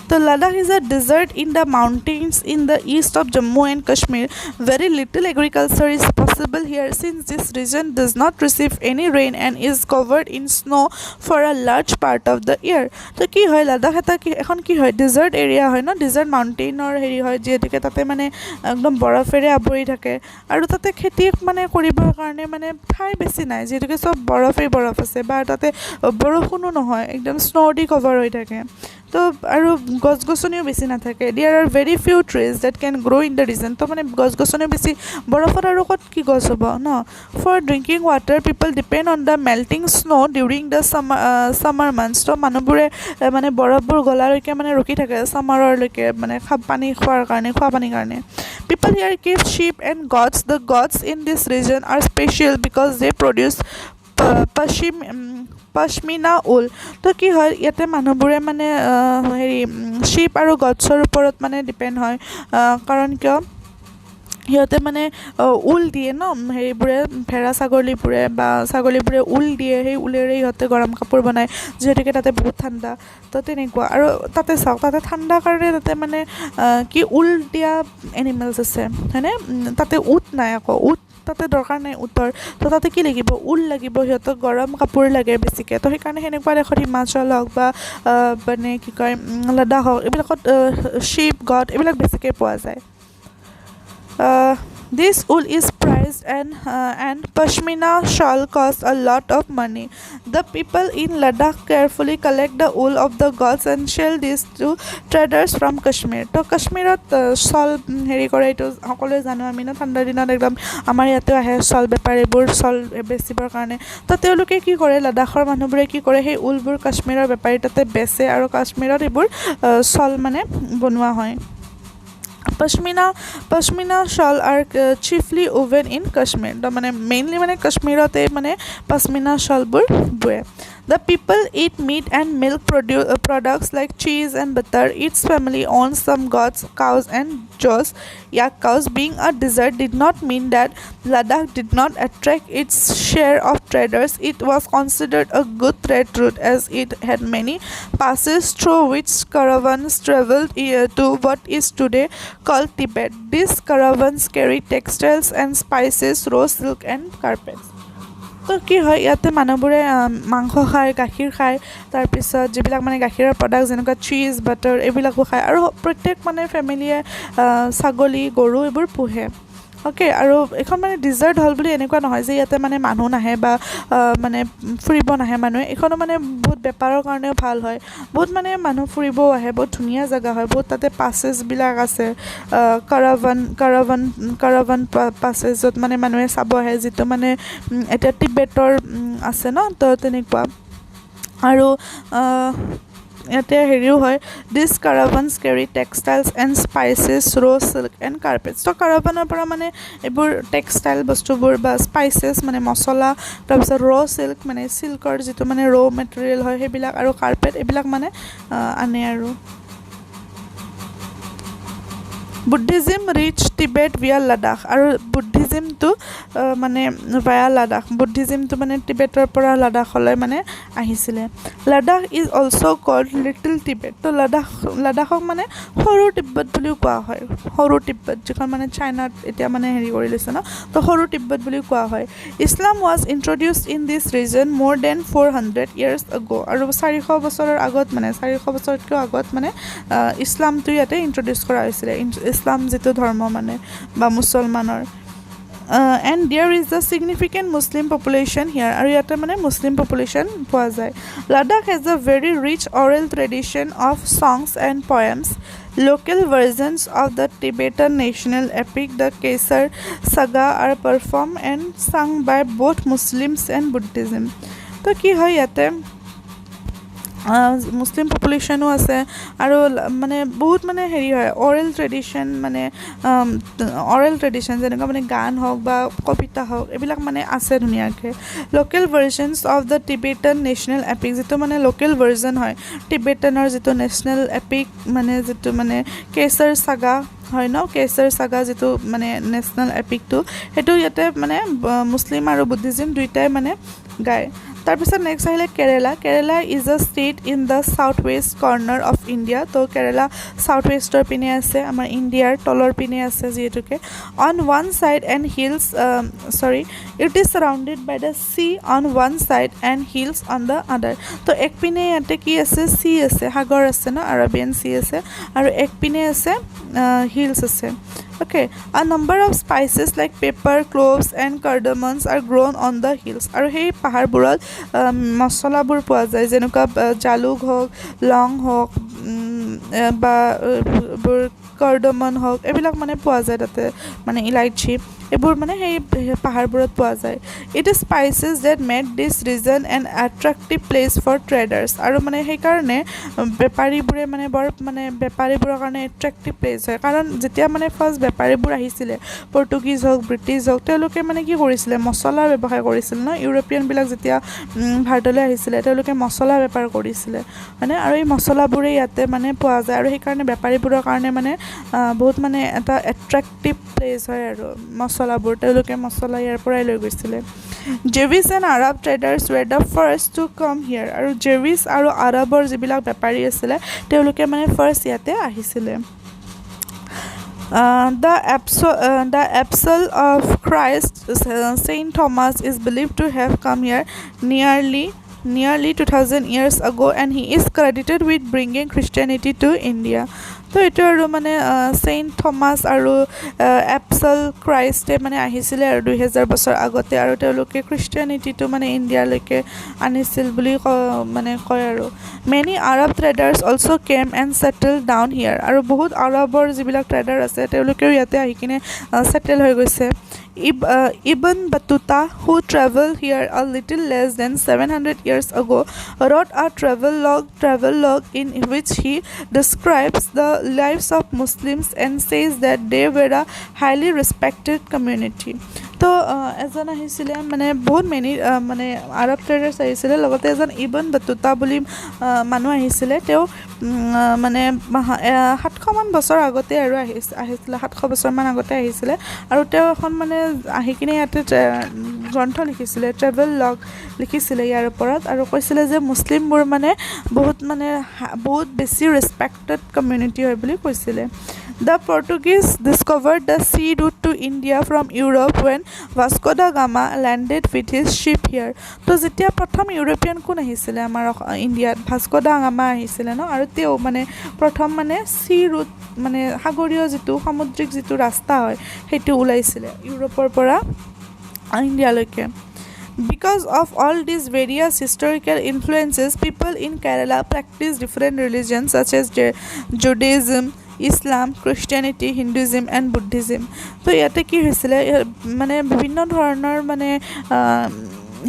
Speaker 1: so Ladakh is a desert in the mountains in the east of Jammu and Kashmir. Very little agriculture is possible here since this region does not receive any rain and is covered in snow for a large part of the year. So কি হয় লাডাখ এটা কি এখন কি হয় desert area হয় ন desert মাউণ্টেইনৰ হেৰি হয় যিহেতুকে তাতে মানে একদম বৰফেৰে আৱৰি থাকে আৰু তাতে খেতি মানে কৰিবৰ কাৰণে মানে ঠাই বেছি নাই যিহেতুকে চব বৰফেই বৰফ আছে বা তাতে বৰষুণো নহয় একদম স্ন' দি কভাৰ হৈ থাকে তো আৰু গছ গছনিও বেছি নাথাকে there are very few trees that can grow' in the region তো মানে গছ গছনিও বেছি বৰফত আৰু ক'ত কি গছ হ'ব ন for drinking water people depend on the melting snow' during the summer months তো মানুহবোৰে মানে বৰফবোৰ গলালৈকে মানে ৰখি থাকে ছামাৰলৈকে মানে পানী খোৱাৰ কাৰণে খোৱা পানীৰ কাৰণে people here keep sheep and goats the goats in this region are special because they produce pashmina wool তো কি হয় ইয়াতে মানুহবোৰে মানে হেৰি শ্বিপ আৰু গডছৰ ওপৰত মানে ডিপেণ্ড হয় কাৰণ কিয় সিহঁতে মানে ঊল দিয়ে ন হেৰিবোৰে ভেড়া ছাগলীবোৰে ঊল দিয়ে সেই ঊলেৰে সিহঁতে গৰম কাপোৰ বনায় যিহেতুকে তাতে বহুত ঠাণ্ডা তো তেনেকুৱা আৰু তাতে চাওক তাতে ঠাণ্ডা কাৰণে তাতে মানে কি ঊল দিয়া এনিমেলছ আছে হয়নে তাতে উট নাই আকৌ উট তাতে দৰকাৰ নাই উটৰ তো তাতে কি লাগিব ঊল লাগিব সিহঁতক গৰম কাপোৰ লাগে বেছিকৈ তো সেইকাৰণে সেনেকুৱা দেশত হিমাচল হওক বা মানে কি কয় লাডাখ হওক এইবিলাকত শ্বিপ গড এইবিলাক বেছিকৈ পোৱা যায়. This wool is prized and pashmina shawl costs a lot of money. The people in Ladakh carefully collect the wool of the gods and sell this to traders from Kashmir. তো কাশ্মীৰত shawl হেৰি কৰে এইটো সকলোৱে জানো আমি ন ঠাণ্ডাৰ দিনত একদম আমাৰ ইয়াতেও আহে শ্বল বেপাৰীবোৰ শ্বল বেচিবৰ কাৰণে তো তেওঁলোকে কি কৰে লাডাখৰ মানুহবোৰে কি কৰে সেই ঊলবোৰ কাশ্মীৰৰ বেপাৰী তাতে বেচে আৰু কাশ্মীৰত এইবোৰ শ্বল মানে বনোৱা হয়. Pashmina shawl are chiefly woven in Kashmir. The mainly Kashmirate pashmina shawl bur boe. The people eat meat and milk products like cheese and butter. Each family owns some goats, cows and yak cows. Being a desert did not mean that Ladakh did not attract its share of traders. It was considered a good trade route as it had many passes through which caravans traveled to what is today called Tibet. These caravans carried textiles and spices, rose silk and carpets. তো কি হয় ইয়াতে মানুহবোৰে মাংস খায়, গাখীৰ খায়, তাৰপিছত যিবিলাক মানে গাখীৰৰ প্ৰডাক্ট যেনেকুৱা চীজ, বাটাৰ এইবিলাকো খায় আৰু প্ৰত্যেক মানে ফেমিলিয়ে ছাগলী, গৰু এইবোৰ পোহে। অ'কে, আৰু এইখন মানে ডিজাৰ্ট হ'ল বুলি এনেকুৱা নহয় যে ইয়াতে মানে মানুহ নাহে বা মানে ফুৰিব নাহে মানুহে। এইখনো মানে বহুত বেপাৰৰ কাৰণেও ভাল হয়, বহুত মানে মানুহ ফুৰিবও আহে, বহুত ধুনীয়া জেগা হয়, বহুত তাতে পাছেছবিলাক আছে, কাৰাভান পাছেছ য'ত মানে মানুহে চাব আহে, যিটো মানে এতিয়া টিবেটৰ আছে ন, তো তেনেকুৱা। আৰু ইয়াতে হেৰিও হয়, this caravans carry textiles and spices, raw silk and carpets. তো কাৰাভানৰ পৰা মানে এইবোৰ টেক্সটাইল বস্তুবোৰ বা স্পাইচেছ মানে মছলা, তাৰপিছত ৰ' চিল্ক মানে চিল্কৰ যিটো মানে ৰ' মেটেৰিয়েল হয় সেইবিলাক, আৰু কাৰ্পেট এইবিলাক মানে আনে আৰু। Buddhism reach Tibet via Ladakh, আৰু বুদ্ধিজিমটো মানে ভায়া লাডাখ, বুদ্ধিজিমটো মানে টিবেটৰ পৰা লাডাখলৈ মানে আহিছিলে। Ladakh is also' called little Tibet. তো লাডাখক মানে সৰু তিব্বত বুলিও কোৱা হয়, সৰু তিব্বত, যিখন মানে চাইনাত এতিয়া মানে হেৰি কৰি লৈছে ন, তো সৰু তিব্বত বুলিও কোৱা হয়। Islam was introduced in this region more than 400 years ago, আৰু 400 বছৰৰ আগত মানে 400 বছৰতকৈও আগত মানে ইছলামটো ইয়াতে ইণ্ট্ৰডিউচ কৰা হৈছিলে, ইছলাম যিটো ধৰ্ম মানে বা মুছলমানৰ। And there is a significant Muslim population here, আৰু ইয়াতে মানে মুছলিম পপুলেশ্যন পোৱা যায়। Ladakh has a very rich oral tradition of songs and poems. Local versions of the Tibetan national epic, the Kesar Saga, are performed and sung by both Muslims and Buddhism. তো কি হয় ইয়াতে মুছলিম পপুলেশ্যনো আছে, আৰু মানে বহুত মানে হেৰি হয়, অৰেল ট্ৰেডিশ্যন যেনেকুৱা মানে গান হওক বা কবিতা হওক এইবিলাক মানে আছে ধুনীয়াকৈ। Local versions of the Tibetan national epic, যিটো মানে লোকেল ভাৰ্জন হয় টিবেটানৰ যিটো নেশ্যনেল এপিক, মানে যিটো মানে কেচাৰ চাগা হয় ন, কেচাৰ চাগা যিটো মানে নেশ্যনেল এপিকটো, সেইটো ইয়াতে মানে মুছলিম আৰু বুদ্ধিজিম দুয়োটাই মানে গায়। তাৰপিছত নেক্সট আহিলে Kerala is a state in the south west corner of India. তো কেৰেলা ছাউথ ৱেষ্টৰ পিনে আছে, আমাৰ ইণ্ডিয়াৰ তলৰ পিনে আছে যিহেতুকে। On one side and hills it is surrounded by the sea on one side and hills on the other. তো এক পিনে ইয়াতে কি আছে, চি আছে, সাগৰ আছে ন, আৰবিয়ান চি আছে, আৰু এক পিনে আছে হিলছ আছে। Okay, a number of spices like pepper, cloves and cardamoms are grown on the hills. আৰু সেই পাহাৰবোৰত মছলাবোৰ পোৱা যায়, যেনেকুৱা জালুক হওক, লং হওক বা কাৰ্ডামন হওক, এইবিলাক মানে পোৱা যায় তাতে, মানে ইলাইচি এইবোৰ মানে সেই পাহাৰবোৰত পোৱা যায়। It is spices that made this region an attractive place for traders, আৰু মানে সেইকাৰণে বেপাৰীবোৰে মানে বৰ মানে বেপাৰীবোৰৰ কাৰণে এট্ৰেক্টিভ প্লেচ হয়। কাৰণ যেতিয়া মানে ফাৰ্ষ্ট বেপাৰীবোৰ আহিছিলে, পৰ্তুগীজ হওক, ব্ৰিটিছ হওক, তেওঁলোকে মানে কি কৰিছিলে, মছলাৰ ব্যৱসায় কৰিছিল ন। ইউৰোপিয়ানবিলাক যেতিয়া ভাৰতলৈ আহিছিলে, তেওঁলোকে মছলা বেপাৰ কৰিছিলে মানে, আৰু এই মছলাবোৰেই ইয়াতে মানে পোৱা যায়, আৰু সেইকাৰণে বেপাৰীবোৰৰ কাৰণে মানে বহুত মানে এটা এট্ৰেক্টিভ প্লেচ হয় আৰু মছলাবোৰ, তেওঁলোকে মছলা ইয়াৰ পৰাই লৈ গৈছিলে। Jews and Arab traders were the first to come here, আৰু জেভিছ আৰু আৰবৰ যিবিলাক বেপাৰী আছিলে তেওঁলোকে মানে ফাৰ্ষ্ট ইয়াতে আহিছিলে। The Apostle of Christ, Saint Thomas, is believed to have come here nearly 2000 years ago, and he is credited with bringing Christianity to India. তো এইটো আৰু মানে চেইণ্ট থমাছ আৰু এপচল ক্ৰাইষ্টে মানে আহিছিলে আৰু 2000 বছৰ আগতে, আৰু তেওঁলোকে খ্ৰীষ্টিয়ানিটিটো মানে ইণ্ডিয়ালৈকে আনিছিল বুলি মানে কয় আৰু। Many Arab traders also' came and settle down here, আৰু বহুত আৰবৰ যিবিলাক ট্ৰেডাৰ আছে তেওঁলোকেও ইয়াতে আহি কিনে ছেটেল হৈ গৈছে। Ibn Battuta, who traveled here a little less than 700 years ago, wrote a travelogue in which he describes the lives of Muslims and says that they were a highly respected community. তো এজন আহিছিলে মানে বহুত many মানে আৰব traders আহিছিলে লগতে এজন Ibn Battuta বুলি মানুহ আহিছিলে তেওঁ মানে 700মান বছৰ আগতে আৰু আহিছিলে 700 বছৰমান আগতে আহিছিলে আৰু তেওঁ এখন মানে আহি কিনে ইয়াতে গ্ৰন্থ লিখিছিলে ট্ৰেভেল লগ লিখিছিলে ইয়াৰ ওপৰত আৰু কৈছিলে যে মুছলিমবোৰ মানে বহুত বেছি ৰেছপেক্টেড কমিউনিটি হয় বুলি কৈছিলে The Portuguese discovered the sea route to India from Europe when Vasco da Gama landed with his ship here. তো যেতিয়া প্ৰথম ইউৰোপিয়ান কোন আহিছিলে আমাৰ ইণ্ডিয়াত ভাস্কো দা গামা আহিছিলে ন আৰু তেওঁ মানে প্ৰথম মানে সি ৰুট মানে সাগৰীয় যিটো সামুদ্ৰিক যিটো ৰাস্তা হয় সেইটো ওলাইছিলে ইউৰোপৰ পৰা ইণ্ডিয়ালৈকে Because of all these various historical influences, people in Kerala practice different religions such as Judaism, Islam, Christianity, Hinduism and Buddhism. তো ইয়াতে কি হৈছিলে মানে বিভিন্ন ধৰণৰ মানে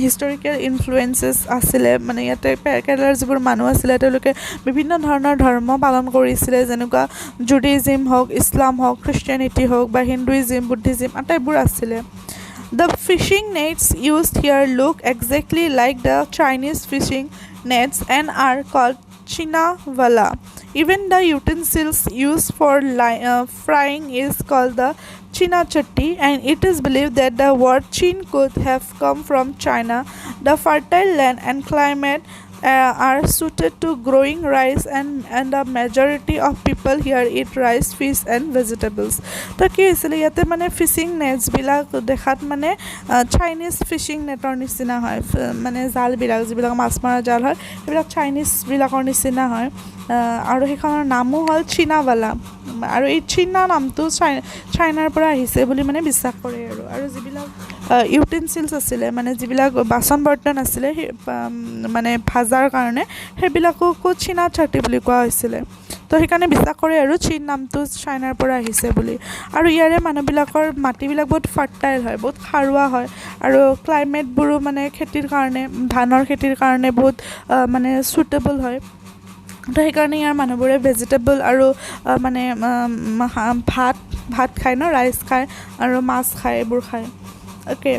Speaker 1: হিষ্টৰিকেল ইনফ্লুৱেঞ্চেছ আছিলে মানে ইয়াতে কেৰেলাৰ যিবোৰ মানুহ আছিলে তেওঁলোকে বিভিন্ন ধৰণৰ ধৰ্ম পালন কৰিছিলে যেনেকুৱা জুডিজিম হওক ইছলাম হওক খ্ৰীষ্টিয়ানিটি হওক বা হিন্দুইজিম বুদ্ধিজিম আটাইবোৰ আছিলে The fishing nets used here look exactly like the Chinese fishing nets and are called chinavala. Even the utensils used for frying is called the chinachatti and it is believed that the word chin could have come from China. The fertile land and climate are suited to growing rice and the majority of people here eat rice, fish and vegetables. তো কি হৈছিলে ইয়াতে মানে fishing নেটছবিলাক দেখাত মানে Chinese fishing নেটৰ নিচিনা হয় মানে জালবিলাক যিবিলাক মাছ মৰা জাল হয় সেইবিলাক চাইনিজবিলাকৰ নিচিনা হয় আৰু সেইখনৰ নামো হ'ল চীনাৱালা আৰু এই চীনা নামটো চাইনাৰ পৰা আহিছে বুলি মানে বিশ্বাস কৰে আৰু যিবিলাক ইউটেনচিলছ আছিলে মানে যিবিলাক বাচন বৰ্তন আছিলে মানে ভাজাৰ কাৰণে সেইবিলাককো চীনা চাটি বুলি কোৱা হৈছিলে তো সেইকাৰণে বিশ্বাস কৰে আৰু চীন নামটো চাইনাৰ পৰা আহিছে বুলি আৰু ইয়াৰে মানুহবিলাকৰ মাটিবিলাক বহুত ফাৰ্টাইল হয় বহুত সাৰুৱা হয় আৰু ক্লাইমেটবোৰো মানে খেতিৰ কাৰণে ধানৰ খেতিৰ কাৰণে বহুত মানে সুইটেবল হয় তো সেইকাৰণে ইয়াৰ মানুহবোৰে ভেজিটেবল আৰু মানে ভাত খায় ন ৰাইচ খায় আৰু মাছ খায় এইবোৰ খায় Okay.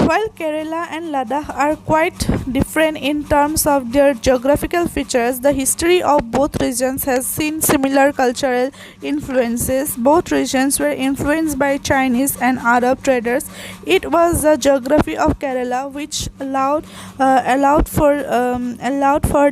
Speaker 1: While Kerala and Ladakh are quite different in terms of their geographical features, the history of both regions has seen similar cultural influences. Both regions were influenced by Chinese and Arab traders. It was the geography of Kerala which allowed for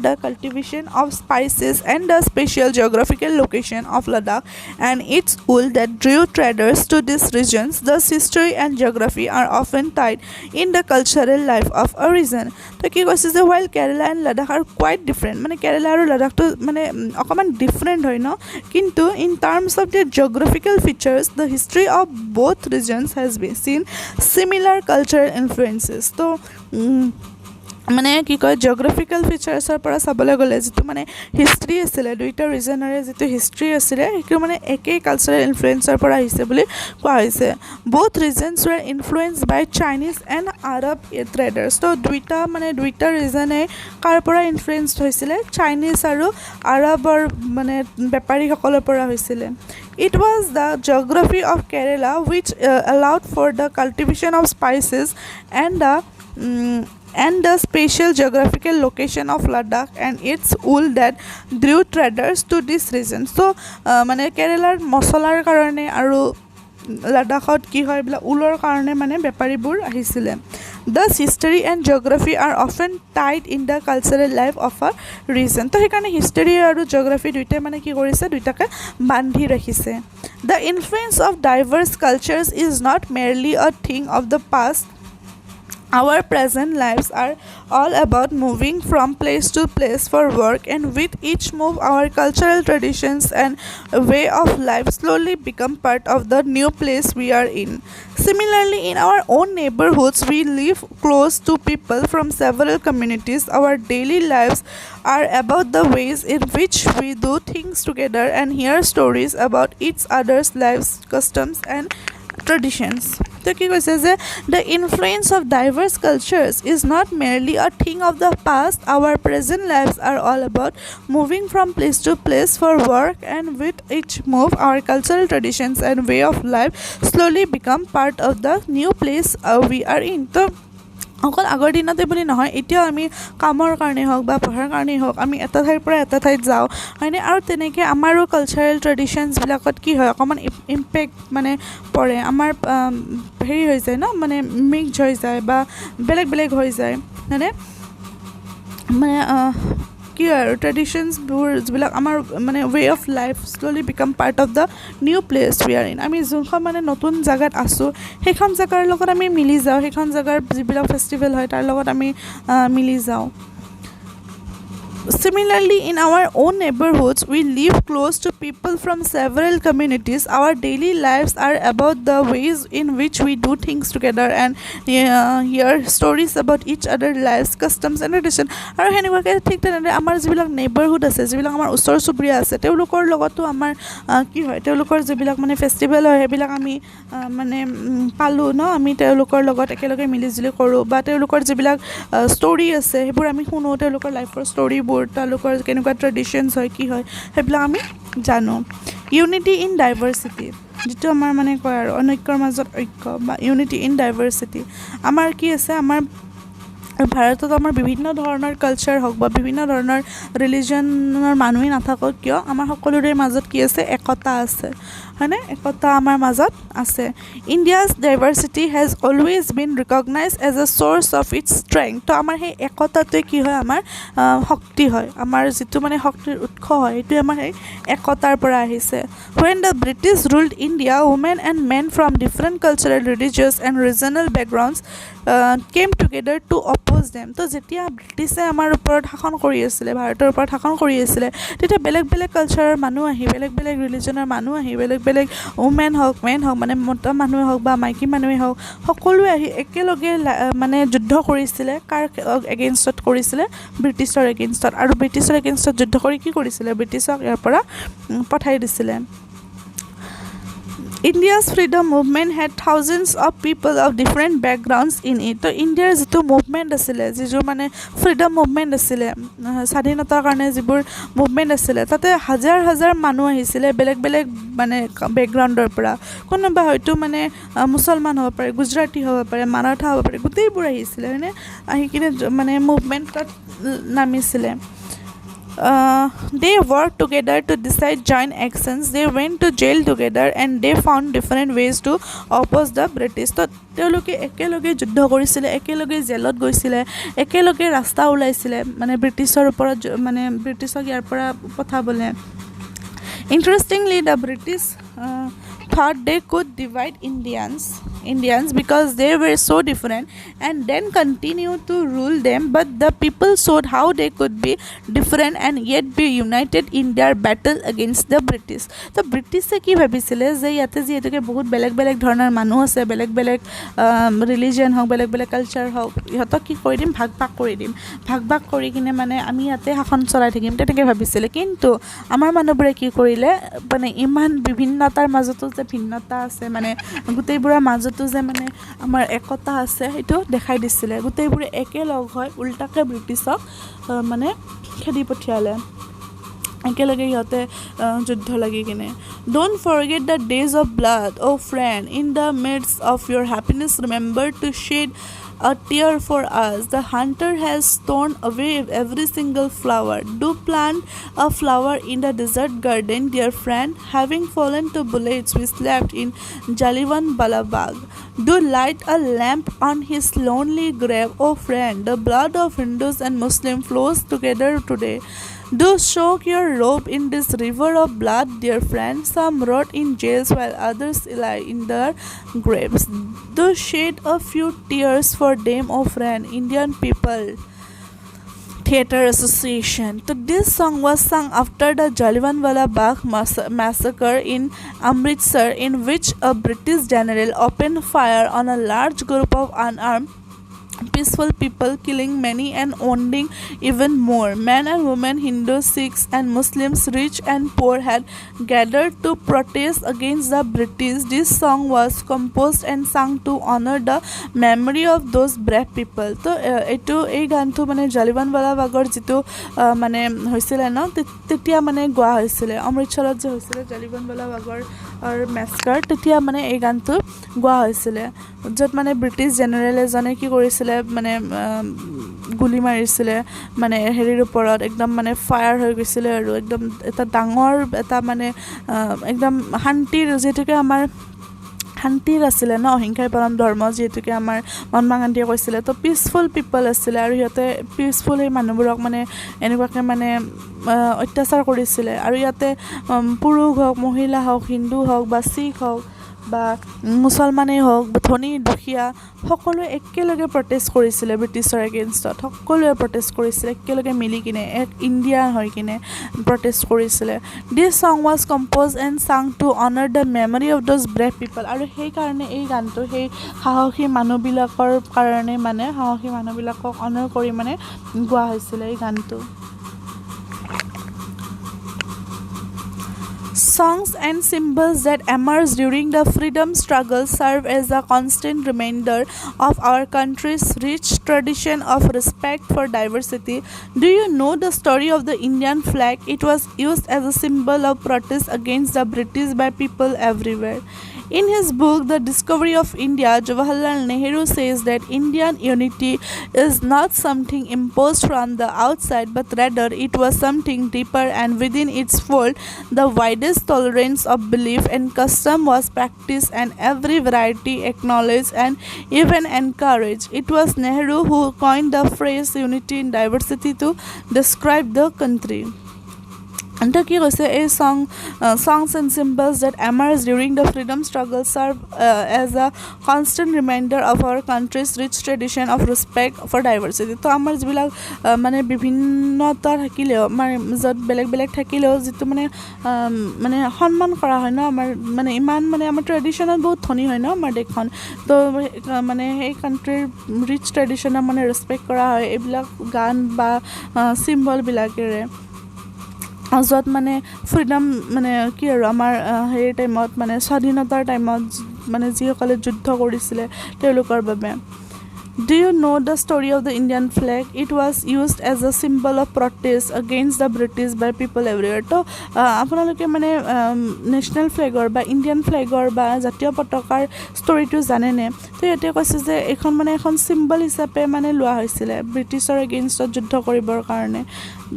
Speaker 1: the cultivation of spices and the special geographical location of Ladakh and its wool that drew traders to these regions. Thus, history and geography are often tied in the cultural life of a region. তো কি কৈছে যে while Kerala and Ladakh are quite different মানে কেৰেলা আৰু লাডাখটো মানে অকণমান different হয় ন কিন্তু in terms of their geographical features the history of both regions has been seen similar cultural influences. তো মানে কি কয় জিঅ'গ্ৰাফিকেল ফিচাৰ্ছৰ পৰা চাবলৈ গ'লে যিটো মানে হিষ্ট্ৰী আছিলে দুইটা ৰিজনৰে যিটো হিষ্ট্ৰী আছিলে সেইটো মানে একেই কালচাৰেল ইনফ্লুৱেঞ্চৰ পৰা আহিছে বুলি কোৱা হৈছে both regions were influenced by Chinese and Arab traders তো দুইটা ৰিজনে কাৰ পৰা ইনফ্লুৱেঞ্চড হৈছিলে চাইনিজ আৰু আৰবৰ মানে বেপাৰীসকলৰ পৰা হৈছিলে It was the geography of Kerala which allowed for the cultivation of spices and the special geographical location of Ladakh and its wool that drew traders to this region. So, মানে কেৰেলাৰ মছলাৰ কাৰণে আৰু লাডাখত কি হয় এইবিলাক উলৰ কাৰণে মানে বেপাৰীবোৰ আহিছিলে Thus, history and geography are often tied in the cultural life of a region. তো সেইকাৰণে হিষ্টৰী আৰু জিঅ'গ্ৰাফি দুইটাই মানে কি কৰিছে দুইটাকে বান্ধি ৰাখিছে The influence of diverse cultures is not merely a thing of the past. Our present lives are all about moving from place to place for work and with each move our cultural traditions and way of life slowly become part of the new place we are in. Similarly, in our own neighborhoods, we live close to people from several communities. Our daily lives are about the ways in which we do things together and hear stories about each other's lives, customs and traditions. তো কি কৈছে যে the influence of diverse cultures is not merely a thing of the past. Our present lives are all about moving from place to place for work, and with each move our cultural traditions and way of life slowly become part of the new place we are in. তো অকল আগৰ দিনতে বুলি নহয়, এতিয়াও আমি কামৰ কাৰণে হওক বা পঢ়াৰ কাৰণেই হওক আমি এটা ঠাইৰ পৰা এটা ঠাইত যাওঁ হয়নে, আৰু তেনেকৈ আমাৰো কালচাৰেল ট্ৰেডিশ্যনছবিলাকত কি হয় অকণমান ইম্পেক্ট মানে পৰে, আমাৰ হেৰি হৈ যায় ন, মানে মিক্স হৈ যায় বা বেলেগ বেলেগ হৈ যায় হয়নে, মানে কি আৰু ট্ৰেডিশ্যনছবোৰ যিবিলাক আমাৰ মানে way of life slowly become part of the new place we are in. আমি যোনখন মানে নতুন জেগাত আছোঁ সেইখন জেগাৰ লগত আমি মিলি যাওঁ, সেইখন জেগাৰ যিবিলাক ফেষ্টিভেল হয় তাৰ লগত আমি মিলি যাওঁ। Similarly, in our own neighborhoods, we live close to people from several communities. Our daily lives are about the ways in which we do things together and hear stories about each other's lives, customs and tradition. আৰু সেনেকুৱাকৈ ঠিক তেনেদৰে আমাৰ যিবিলাক neighbourhood আছে, যিবিলাক আমাৰ ওচৰ চুবুৰীয়া আছে, তেওঁলোকৰ লগতো আমাৰ কি হয়, তেওঁলোকৰ যিবিলাক মানে ফেষ্টিভেল হয় সেইবিলাক আমি মানে পালোঁ ন, আমি তেওঁলোকৰ লগত একেলগে মিলিজুলি কৰোঁ, বা তেওঁলোকৰ যিবিলাক ষ্টৰি আছে সেইবোৰ আমি শুনো, তেওঁলোকৰ লাইফৰ ষ্টৰিবোৰ, তেওঁলোকৰ কেনেকুৱা ট্ৰেডিশ্যনছ হয় কি হয় সেইবিলাক আমি জানো। ইউনিটি ইন ডাইভাৰ্চিটি, যিটো আমাৰ মানে কয় আৰু অনৈক্যৰ মাজত ঐক্য বা ইউনিটি ইন ডাইভাৰ্চিটি। আমাৰ কি আছে, আমাৰ ভাৰতত আমাৰ বিভিন্ন ধৰণৰ কালচাৰ হওক বা বিভিন্ন ধৰণৰ ৰিলিজনৰ মানুহেই নাথাকক কিয়, আমাৰ সকলোৰে মাজত কি আছে, একতা আছে হয়নে, একতা আমাৰ মাজত আছে। India's diversity has always been recognise as a source of its strength. তো আমাৰ সেই একতাটোৱে কি হয়, আমাৰ শক্তি হয়, আমাৰ যিটো মানে শক্তিৰ উৎস হয় সেইটোৱে আমাৰ সেই একতাৰ পৰা আহিছে। When the British ruled India, women and men from different cultural, religious and regional backgrounds came together to oppose them. তো যেতিয়া ব্ৰিটিছে আমাৰ ওপৰত শাসন কৰি আছিলে, ভাৰতৰ ওপৰত শাসন কৰি আছিলে, তেতিয়া বেলেগ বেলেগ কালচাৰৰ মানুহ আহি, বেলেগ বেলেগ ৰিলিজনৰ মানুহ আহি, বেলেগ বেলেগ উমেন হওক মেন হওক, মানে মতা মানুহে হওক বা মাইকী মানুহে হওক, সকলোৱে আহি একেলগে মানে যুদ্ধ কৰিছিলে। কাৰ এগেইনষ্টত কৰিছিলে, ব্ৰিটিছৰ এগেইনষ্টত। আৰু ব্ৰিটিছৰ এগেইনষ্টত যুদ্ধ কৰি কি কৰিছিলে, ব্ৰিটিছক ইয়াৰ পৰা পঠাই দিছিলে। India's freedom movement had thousands of people of different backgrounds in it. তো ইণ্ডিয়াৰ যিটো মুভমেণ্ট আছিলে, যিযোৰ মানে ফ্ৰীডম মুভমেণ্ট আছিলে, স্বাধীনতাৰ কাৰণে যিবোৰ মুভমেণ্ট আছিলে, তাতে হাজাৰ হাজাৰ মানুহ আহিছিলে বেলেগ বেলেগ মানে বেকগ্ৰাউণ্ডৰ পৰা। কোনোবা হয়তো মানে মুছলমান হ'ব পাৰে, গুজৰাটী হ'ব পাৰে, মাৰাঠা হ'ব পাৰে, গোটেইবোৰ আহিছিলে হয়নে, আহি কিনে মানে মুভমেণ্টত নামিছিলে। They worked together to decide joint actions. They went to jail together and they found different ways to oppose the British. তো তেওঁলোকে একেলগে যুদ্ধ কৰিছিলে, একেলগে জেলত গৈছিলে, একেলগে ৰাস্তা ওলাইছিলে মানে ব্ৰিটিছৰ ওপৰত, মানে ব্ৰিটিছক ইয়াৰ পৰা পঠাবলৈ। Interestingly, the British thought they could divide Indians because they were so different and then continue to rule them, but the people showed how they could be different and yet be united in their battle against the British. তো ব্ৰিটিছে কি ভাবিছিলে যে ইয়াতে যিহেতুকে বহুত বেলেগ বেলেগ ধৰণৰ মানুহ আছে, বেলেগ বেলেগ ৰিলিজন হওক, বেলেগ বেলেগ কালচাৰ হওক, ইহঁতক কি কৰি দিম, ভাগ ভাগ কৰি দিম, ভাগ ভাগ কৰি কিনে মানে আমি ইয়াতে শাসন চলাই থাকিম, তেনেকৈ ভাবিছিলে। কিন্তু আমাৰ মানুহবোৰে কি কৰিলে, মানে ইমান বিভিন্নতাৰ মাজতো যে ভিন্নতা আছে, মানে গোটেইবোৰৰ মাজতো যে মানে আমাৰ একতা আছে সেইটো দেখাই দিছিলে। গোটেইবোৰে একেলগ হৈ উল্টাকৈ ব্ৰিটিছক মানে খেদি পঠিয়ালে, একেলগে সিহঁতে যুদ্ধ লাগি কিনে। Don't forget the days of blood, oh' friend, in the midst of your happiness remember to shed a tear for us. The hunter has torn away every single flower. Do plant a flower in the desert garden, dear friend. Having fallen to bullets, we slept in Jallianwala Bagh. Do light a lamp on his lonely grave, oh friend. The blood of Hindus and Muslims flows together today. Do soak your robe in this river of blood, dear friend. Some rot in jails while others lie in their graves. Do shed a few tears for them, oh friend. Indian People Theatre Association. So this song was sung after the Jallianwala Bagh massacre in Amritsar, in which a British general opened fire on a large group of unarmed peaceful people, killing many and wounding even more. Men and women, Hindus, Sikhs and Muslims, rich and poor, had gathered to protest against the British. This song was composed and sung to honor the memory of those brave people. তো এইটো এই গানটো মানে জালিয়ানৱালা বাগৰ যিটো মানে হৈছিলে ন তেতিয়া মানে গোৱা হৈছিলে অমৃতসৰত যে হৈছিলে জালিয়ানৱালা বাগৰ মেছকাৰ তেতিয়া মানে এই গানটো গোৱা হৈছিলে য'ত মানে ব্ৰিটিছ জেনেৰেল এজনে কি কৰিছিলে মানে গুলি মাৰিছিলে মানে হেৰিৰ ওপৰত একদম মানে ফায়াৰ হৈ গৈছিলে আৰু একদম এটা ডাঙৰ এটা মানে একদম শান্তিৰ যেতুকে আমাৰ শান্তিৰ আছিলে ন অহিংসাই পৰম ধৰ্ম যেতুকে আমাৰ মহাত্মা গান্ধীয়ে কৈছিলে তো পিসফুল পিপল আছিলে আৰু ইয়াতে পিসফুল এই মানুহবোৰক মানে এনেকুৱাকে মানে অত্যাচাৰ কৰিছিলে আৰু ইয়াতে পুৰুষ হওক মহিলা হওক হিন্দু হওক বা শিখ হওক বা মুছলমানেই হওক ধনী দুখীয়া সকলোৱে একেলগে প্ৰটেষ্ট কৰিছিলে ব্ৰিটিছৰ এগেইনষ্টত সকলোৱে প্ৰটেষ্ট কৰিছিলে একেলগে মিলি কিনে এক ইণ্ডিয়ান হৈ কিনে প্ৰটেষ্ট কৰিছিলে this song was composed and sung to honour the memory of those brave people আৰু সেইকাৰণে এই গানটো সেই সাহসী মানুহবিলাকৰ কাৰণে মানে সাহসী মানুহবিলাকক অনাৰ কৰি মানে গোৱা হৈছিলে এই গানটো Songs and symbols that emerged during the freedom struggle serve as a constant reminder of our country's rich tradition of respect for diversity. Do you know the story of the Indian flag? It was used as a symbol of protest against the British by people everywhere. In his book, The Discovery of India, Jawaharlal Nehru says that Indian unity is not something imposed from the outside, but rather it was something deeper, and within its fold, the widest tolerance of belief and custom was practiced, and every variety acknowledged and even encouraged. It was Nehru who coined the phrase unity in diversity to describe the country. And কি কৈছে এই songs and symbols that emerged during the freedom struggle serve as a constant reminder of our country's rich tradition of respect for diversity. তো আমাৰ যিবিলাক মানে বিভিন্নতা থাকিলেও মানে য'ত বেলেগ বেলেগ থাকিলেও যিটো মানে মানে সন্মান কৰা হয় ন আমাৰ মানে ইমান মানে আমাৰ ট্ৰেডিশ্যনত বহুত ধনী হয় ন আমাৰ দেশখন তো মানে সেই কাণ্ট্ৰিৰ ৰিচ ট্ৰেডিশ্যনক মানে ৰেচপেক্ট কৰা হয় এইবিলাক গান বা চিম্বলবিলাকেৰে য'ত মানে ফ্ৰীডম মানে কি আৰু আমাৰ হেৰি টাইমত মানে স্বাধীনতাৰ টাইমত মানে যিসকলে যুদ্ধ কৰিছিলে তেওঁলোকৰ বাবে Do you know the story of the Indian flag? It was used as a symbol of protest against the British by people everywhere. তো আপোনালোকে মানে নেশ্যনেল ফ্লেগৰ বা ইণ্ডিয়ান ফ্লেগৰ বা জাতীয় পতাকাৰ ষ্টৰিটো জানেনে তো ইয়াতে কৈছে যে এইখন মানে এখন চিম্বল হিচাপে মানে লোৱা হৈছিলে ব্ৰিটিছৰ এগেইনষ্টত যুদ্ধ কৰিবৰ কাৰণে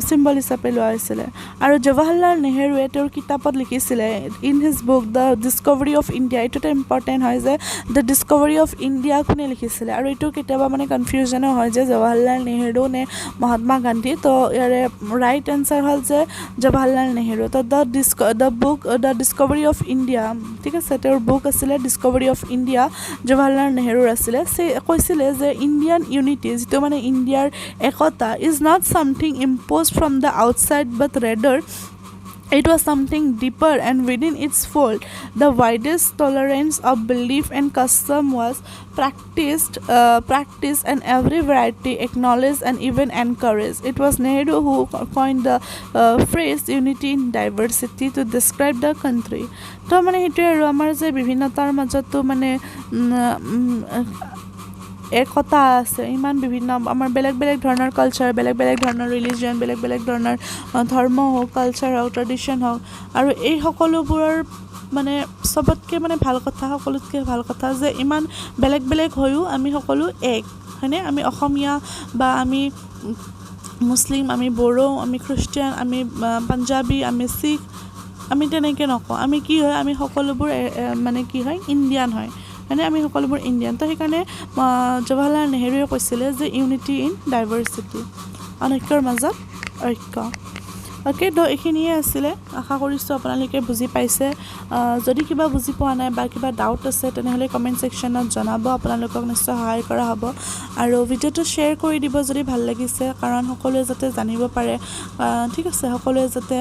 Speaker 1: চিম্বল হিচাপে লোৱা হৈছিলে আৰু জৱাহৰলাল নেহৰুৱে তেওঁৰ কিতাপত লিখিছিলে in his book the discovery of India এইটো এটা ইম্পৰ্টেণ্ট হয় যে দ্য ডিস্কভাৰী অফ ইণ্ডিয়া কোনে লিখিছিলে আৰু এইটো কেতিয়াবা মানে কনফিউজনো হয় যে জৱাহৰলাল নেহৰু নে মহাত্মা গান্ধী তো ইয়াৰে ৰাইট এনচাৰ হ'ল যে জৱাহৰলাল নেহৰু তো দ্য ডিস্কভাৰী অফ ইণ্ডিয়া ঠিক আছে তেওঁৰ বুক আছিলে ডিস্কভাৰী অফ ইণ্ডিয়া জৱাহৰলাল নেহৰুৰ আছিলে কৈছিলে যে ইণ্ডিয়ান ইউনিটি যিটো মানে ইণ্ডিয়াৰ একতা is not something imposed from the outside, but rather it was something deeper, and within its fold, the widest tolerance of belief and custom was practiced, and every variety acknowledged and even encouraged. It was Nehru who coined the phrase "unity in diversity" to describe the country. তো মানে সেইটোৱে আৰু আমাৰ যে বিভিন্নতাৰ মাজতো মানে একতা আছে ইমান বিভিন্ন আমাৰ বেলেগ বেলেগ ধৰণৰ কালচাৰ বেলেগ বেলেগ ধৰণৰ ৰিলিজিয়ন বেলেগ বেলেগ ধৰণৰ ধৰ্ম হওক কালচাৰ হওক ট্ৰেডিশ্যন হওক আৰু এই সকলোবোৰৰ মানে চবতকৈ মানে ভাল কথা সকলোতকৈ ভাল কথা যে ইমান বেলেগ বেলেগ হৈও আমি সকলো এক হয়নে আমি অসমীয়া বা আমি মুছলিম আমি বড়ো আমি খ্ৰীষ্টিয়ান আমি পাঞ্জাবী আমি শিখ আমি তেনেকৈ নকওঁ আমি কি হয় আমি সকলোবোৰ মানে কি হয় ইণ্ডিয়ান হয় মানে আমি সকলোবোৰ ইণ্ডিয়ান তো সেইকাৰণে জৱাহৰলাল নেহৰুৱে কৈছিলে যে ইউনিটি ইন ডাইভাৰ্চিটি অনৈক্যৰ মাজত ঐক্য অ'কে তো এইখিনিয়ে আছিলে আশা কৰিছোঁ আপোনালোকে বুজি পাইছে যদি কিবা বুজি পোৱা নাই বা কিবা ডাউট আছে তেনেহ'লে কমেণ্ট ছেকশ্যনত জনাব আপোনালোকক নিশ্চয় সহায় কৰা হ'ব আৰু ভিডিঅ'টো শ্বেয়াৰ কৰি দিব যদি ভাল লাগিছে কাৰণ সকলোৱে যাতে জানিব পাৰে ঠিক আছে সকলোৱে যাতে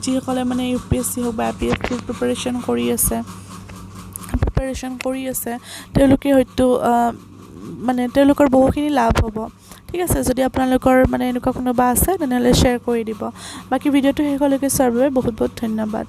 Speaker 1: যিসকলে মানে UPSC হওক বা APSC প্ৰিপাৰেশ্যন কৰি আছে তেওঁলোকে হয়তো মানে তেওঁলোকৰ বহুখিনি লাভ হ'ব ঠিক আছে যদি আপোনালোকৰ মানে এনেকুৱা কোনোবা আছে তেনেহ'লে শ্বেয়াৰ কৰি দিব বাকি ভিডিঅ'টো শেষলৈকে চোৱাৰ বাবে বহুত বহুত ধন্যবাদ